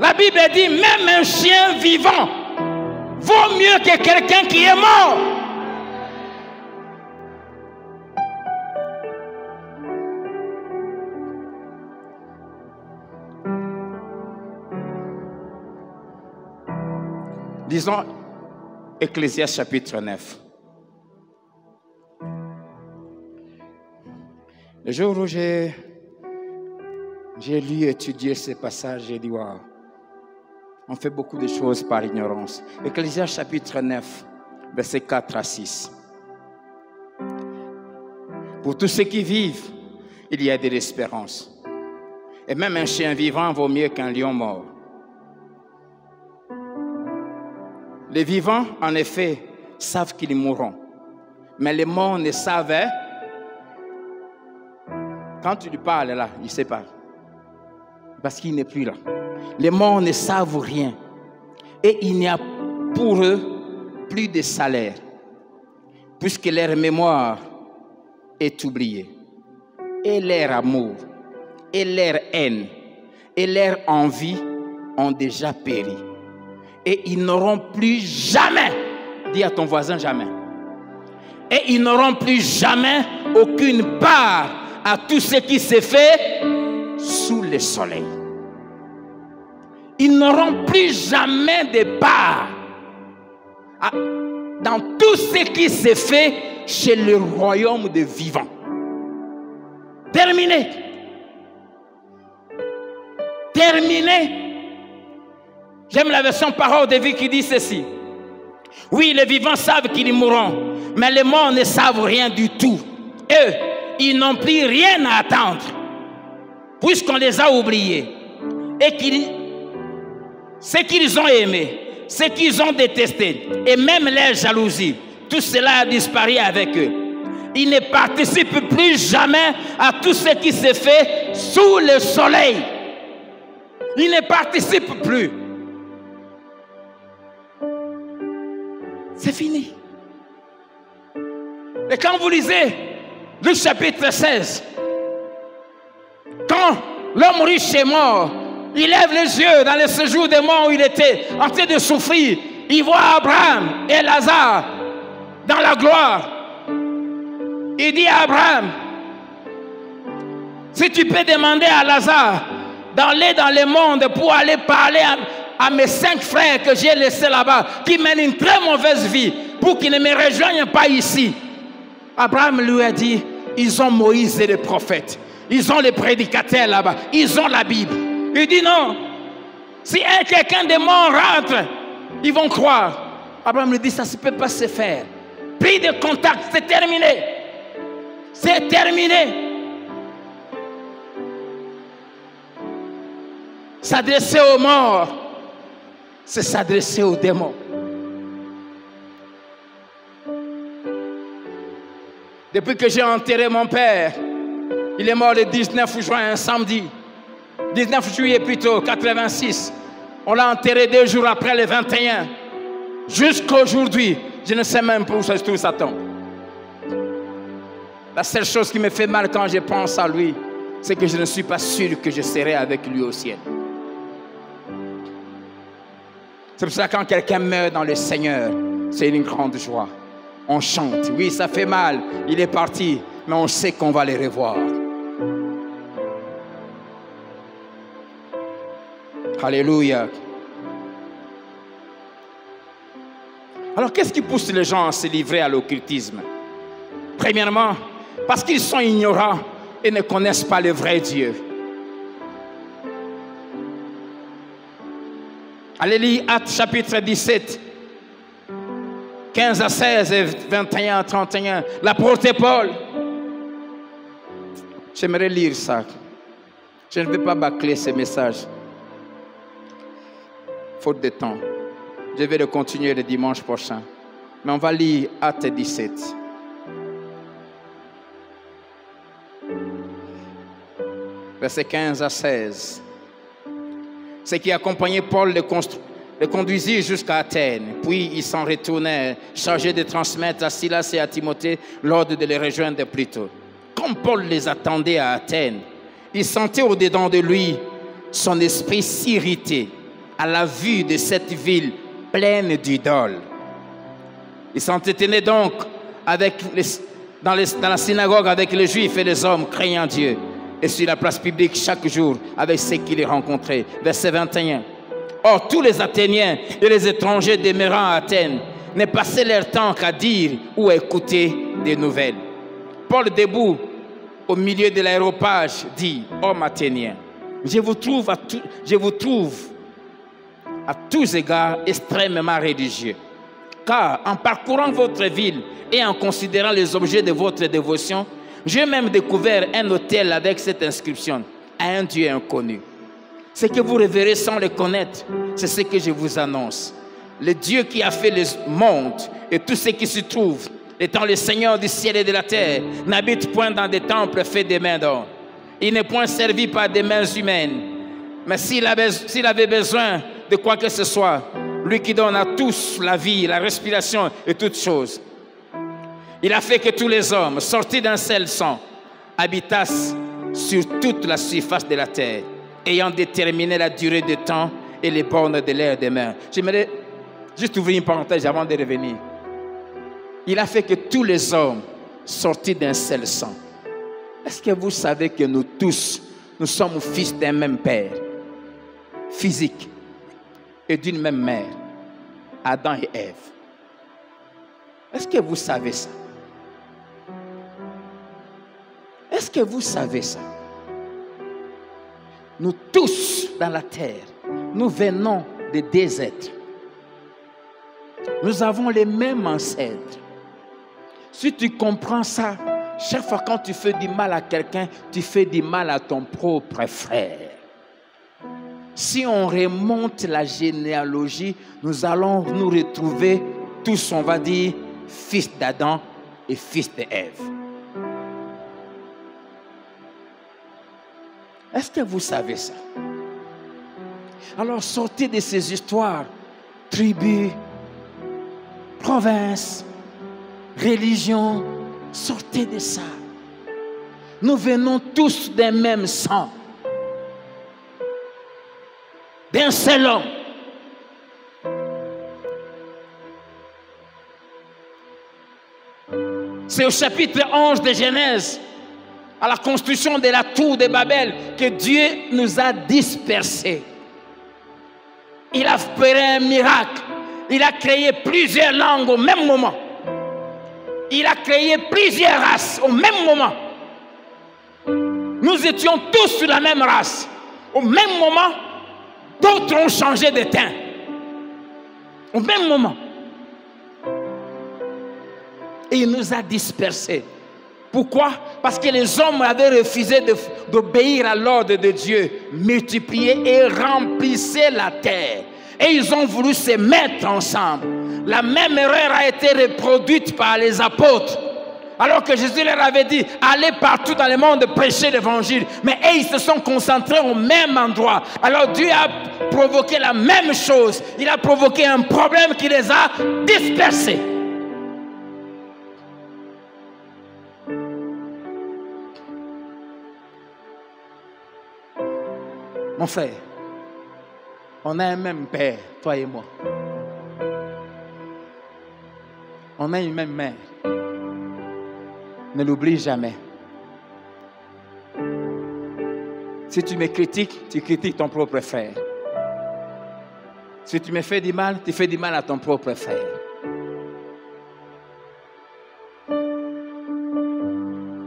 la Bible dit même un chien vivant vaut mieux que quelqu'un qui est mort. Disons Ecclésiaste chapitre 9. Le jour où j'ai lu et étudié ce passage, j'ai dit waouh, on fait beaucoup de choses par ignorance. Ecclésiaste chapitre 9, versets 4 à 6. Pour tous ceux qui vivent, il y a de l'espérance. Et même un chien vivant vaut mieux qu'un lion mort. Les vivants, en effet, savent qu'ils mourront. Mais les morts ne savent. Quand tu lui parles là, il ne sait pas. Parce qu'il n'est plus là. Les morts ne savent rien. Et il n'y a pour eux plus de salaire. Puisque leur mémoire est oubliée. Et leur amour, et leur haine, et leur envie ont déjà péri. Et ils n'auront plus jamais, dis à ton voisin jamais, et ils n'auront plus jamais aucune part à tout ce qui s'est fait sous le soleil. Ils n'auront plus jamais de part dans tout ce qui s'est fait chez le royaume des vivants. Terminé. Terminé. J'aime la version parole de vie qui dit ceci. Oui, les vivants savent qu'ils mourront, mais les morts ne savent rien du tout. Eux, ils n'ont plus rien à attendre, puisqu'on les a oubliés. Et ce qu'ils ont aimé, ce qu'ils ont détesté, et même leur jalousie, tout cela a disparu avec eux. Ils ne participent plus jamais à tout ce qui se fait sous le soleil. Ils ne participent plus. C'est fini. Et quand vous lisez le chapitre 16, quand l'homme riche est mort, il lève les yeux dans le séjour des morts où il était en train de souffrir. Il voit Abraham et Lazare dans la gloire. Il dit à Abraham, Si tu peux demander à Lazare d'aller dans le monde pour aller parler à mes 5 frères que j'ai laissés là-bas, qui mènent une très mauvaise vie, pour qu'ils ne me rejoignent pas ici. Abraham lui a dit, ils ont Moïse et les prophètes. Ils ont les prédicateurs là-bas. Ils ont la Bible. Il dit non. Si quelqu'un de mort rentre, ils vont croire. Abraham lui dit, ça ne peut pas se faire. Pris de contact, c'est terminé. C'est terminé. S'adresser aux morts, c'est s'adresser aux démons. Depuis que j'ai enterré mon père, il est mort le 19 juin, un samedi. 19 juillet plutôt, 86. On l'a enterré 2 jours après le 21. Jusqu'à aujourd'hui, je ne sais même pas où se trouve sa tombe. La seule chose qui me fait mal quand je pense à lui, c'est que je ne suis pas sûr que je serai avec lui au ciel. C'est pour ça que quand quelqu'un meurt dans le Seigneur, c'est une grande joie. On chante. Oui, ça fait mal. Il est parti. Mais on sait qu'on va les revoir. Alléluia. Alors, qu'est-ce qui pousse les gens à se livrer à l'occultisme? Premièrement, parce qu'ils sont ignorants et ne connaissent pas le vrai Dieu. Allez lire Actes chapitre 17, 15 à 16 et 21 à 31. L'apôtre Paul. J'aimerais lire ça. Je ne vais pas bâcler ce message. Faute de temps. Je vais le continuer le dimanche prochain. Mais on va lire Actes 17. Versets 15 à 16. Ce qui accompagnait Paul le conduisit jusqu'à Athènes. Puis ils s'en retournèrent, chargés de transmettre à Silas et à Timothée l'ordre de les rejoindre plus tôt. Comme Paul les attendait à Athènes, il sentait au-dedans de lui son esprit s'irriter à la vue de cette ville pleine d'idoles. Il s'entretenait donc dans la synagogue avec les Juifs et les hommes craignant Dieu, et sur la place publique chaque jour avec ceux qui les rencontraient. Verset 21. Or, tous les Athéniens et les étrangers demeurant à Athènes ne passaient leur temps qu'à dire ou à écouter des nouvelles. Paul, debout au milieu de l'aéropage, dit: Hommes Athéniens, je vous trouve à tous égards extrêmement religieux. Car en parcourant votre ville et en considérant les objets de votre dévotion, j'ai même découvert un autel avec cette inscription: à un Dieu inconnu. Ce que vous révérez sans le connaître, c'est ce que je vous annonce. Le Dieu qui a fait le monde et tout ce qui s'y trouve, étant le Seigneur du ciel et de la terre, n'habite point dans des temples faits des mains d'homme. Il n'est point servi par des mains humaines. Mais s'il avait besoin de quoi que ce soit, lui qui donne à tous la vie, la respiration et toutes choses, il a fait que tous les hommes, sortis d'un seul sang, habitassent sur toute la surface de la terre, ayant déterminé la durée de temps et les bornes de l'air des mers. J'aimerais juste ouvrir une parenthèse avant de revenir. Il a fait que tous les hommes, sortis d'un seul sang. Est-ce que vous savez que nous tous, nous sommes fils d'un même père, physique, et d'une même mère, Adam et Ève? Est-ce que vous savez ça? Est-ce que vous savez ça? Nous tous dans la terre, nous venons de deux êtres. Nous avons les mêmes ancêtres. Si tu comprends ça, chaque fois quand tu fais du mal à quelqu'un, tu fais du mal à ton propre frère. Si on remonte la généalogie, nous allons nous retrouver tous, on va dire, fils d'Adam et fils d'Ève. Est-ce que vous savez ça? Alors sortez de ces histoires, tribus, provinces, religions, sortez de ça. Nous venons tous d'un même sang, d'un seul homme. C'est au chapitre 11 de Genèse, à la construction de la tour de Babel que Dieu nous a dispersés. Il a fait un miracle. Il a créé plusieurs langues au même moment. Il a créé plusieurs races au même moment. Nous étions tous sur la même race. Au même moment, d'autres ont changé de teint. Au même moment. Et il nous a dispersés. Pourquoi? Parce que les hommes avaient refusé d'obéir à l'ordre de Dieu. Multiplier et remplisser la terre. Et ils ont voulu se mettre ensemble. La même erreur a été reproduite par les apôtres. Alors que Jésus leur avait dit, allez partout dans le monde prêcher l'évangile. Mais ils se sont concentrés au même endroit. Alors Dieu a provoqué la même chose. Il a provoqué un problème qui les a dispersés. Mon frère, on a un même père, toi et moi. On a une même mère. Ne l'oublie jamais. Si tu me critiques, tu critiques ton propre frère. Si tu me fais du mal, tu fais du mal à ton propre frère.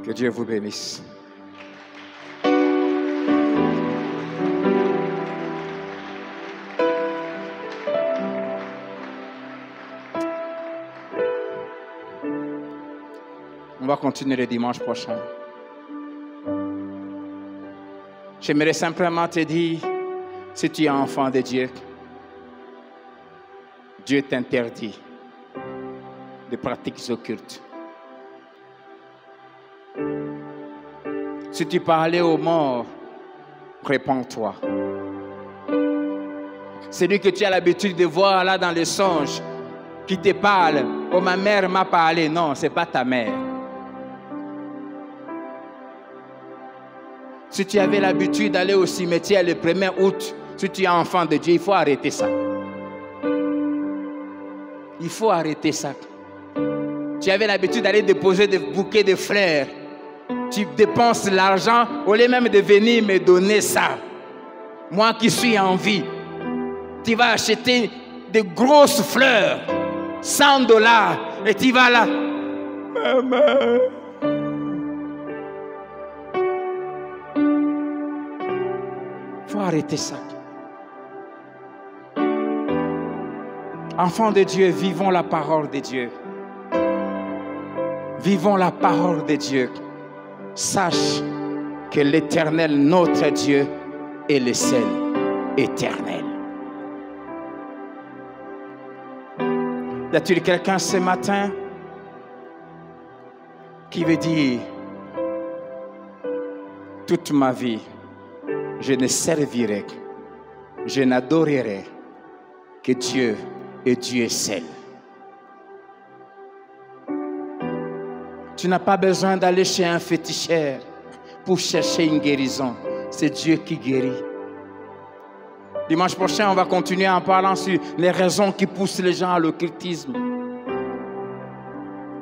Que Dieu vous bénisse. On va continuer le dimanche prochain. J'aimerais simplement te dire, si tu es enfant de Dieu, Dieu t'interdit des pratiques occultes. Si tu parlais aux morts, répands-toi. Celui que tu as l'habitude de voir là dans les songes, qui te parle, oh ma mère m'a parlé, non, ce n'est pas ta mère. Si tu avais l'habitude d'aller au cimetière le 1er août, si tu es enfant de Dieu, il faut arrêter ça. Il faut arrêter ça. Tu avais l'habitude d'aller déposer des bouquets de fleurs. Tu dépenses l'argent au lieu même de venir me donner ça. Moi qui suis en vie, tu vas acheter de grosses fleurs, $100, et tu vas là. Maman. Il faut arrêter ça. Enfants de Dieu, vivons la parole de Dieu. Vivons la parole de Dieu. Sache que l'Éternel, notre Dieu, est le seul éternel. Y a-t-il quelqu'un ce matin qui veut dire toute ma vie, je ne servirai, je n'adorerai que Dieu et Dieu seul. Tu n'as pas besoin d'aller chez un féticheur pour chercher une guérison. C'est Dieu qui guérit. Dimanche prochain, on va continuer en parlant sur les raisons qui poussent les gens à l'occultisme.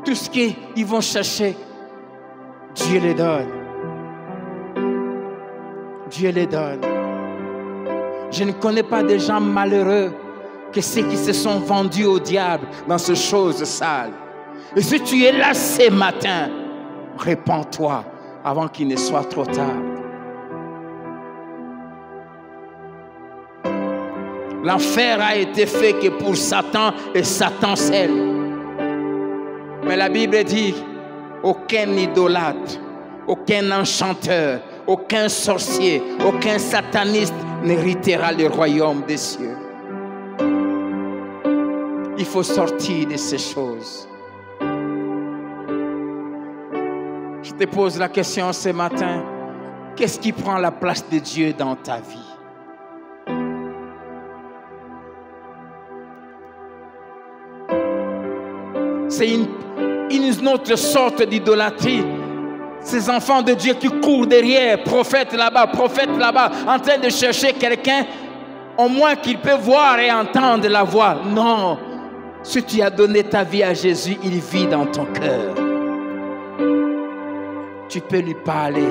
Tout ce qu'ils vont chercher, Dieu les donne. Dieu les donne. Je ne connais pas de gens malheureux que ceux qui se sont vendus au diable dans ces choses sales. Et si tu es là ce matin, répands-toi avant qu'il ne soit trop tard. L'enfer a été fait que pour Satan et Satan seul. Mais la Bible dit, aucun idolâtre, aucun enchanteur, aucun sorcier, aucun sataniste n'héritera le royaume des cieux. Il faut sortir de ces choses. Je te pose la question ce matin. Qu'est-ce qui prend la place de Dieu dans ta vie? C'est une autre sorte d'idolâtrie. Ces enfants de Dieu qui courent derrière, prophète là-bas, en train de chercher quelqu'un, au moins qu'il peut voir et entendre la voix. Non, si tu as donné ta vie à Jésus, il vit dans ton cœur. tu peux lui parler.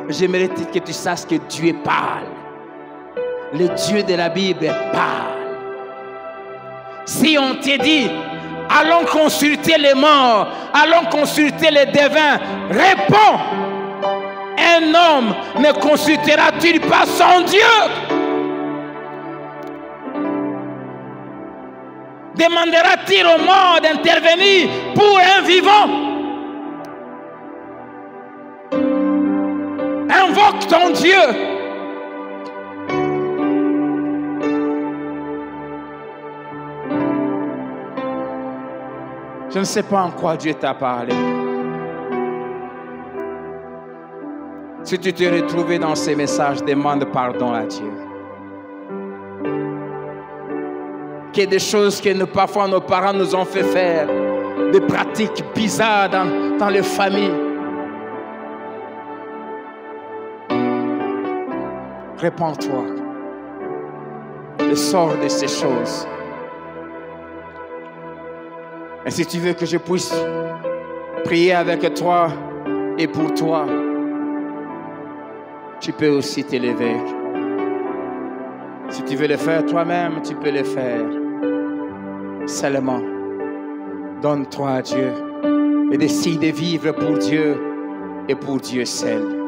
J'aimerais que tu saches que Dieu parle. Le Dieu de la Bible parle. Si on te dit, allons consulter les morts, allons consulter les devins, réponds. Un homme ne consultera-t-il pas son Dieu? Demandera-t-il aux morts d'intervenir pour un vivant? Invoque ton Dieu. Je ne sais pas en quoi Dieu t'a parlé. Si tu t'es retrouvé dans ces messages, demande pardon à Dieu. Qu'il y ait des choses que parfois nos parents nous ont fait faire, des pratiques bizarres dans les familles. Répands-toi et sors de ces choses. Et si tu veux que je puisse prier avec toi et pour toi, tu peux aussi te lever. Si tu veux le faire toi-même, tu peux le faire. Seulement, donne-toi à Dieu et décide de vivre pour Dieu et pour Dieu seul.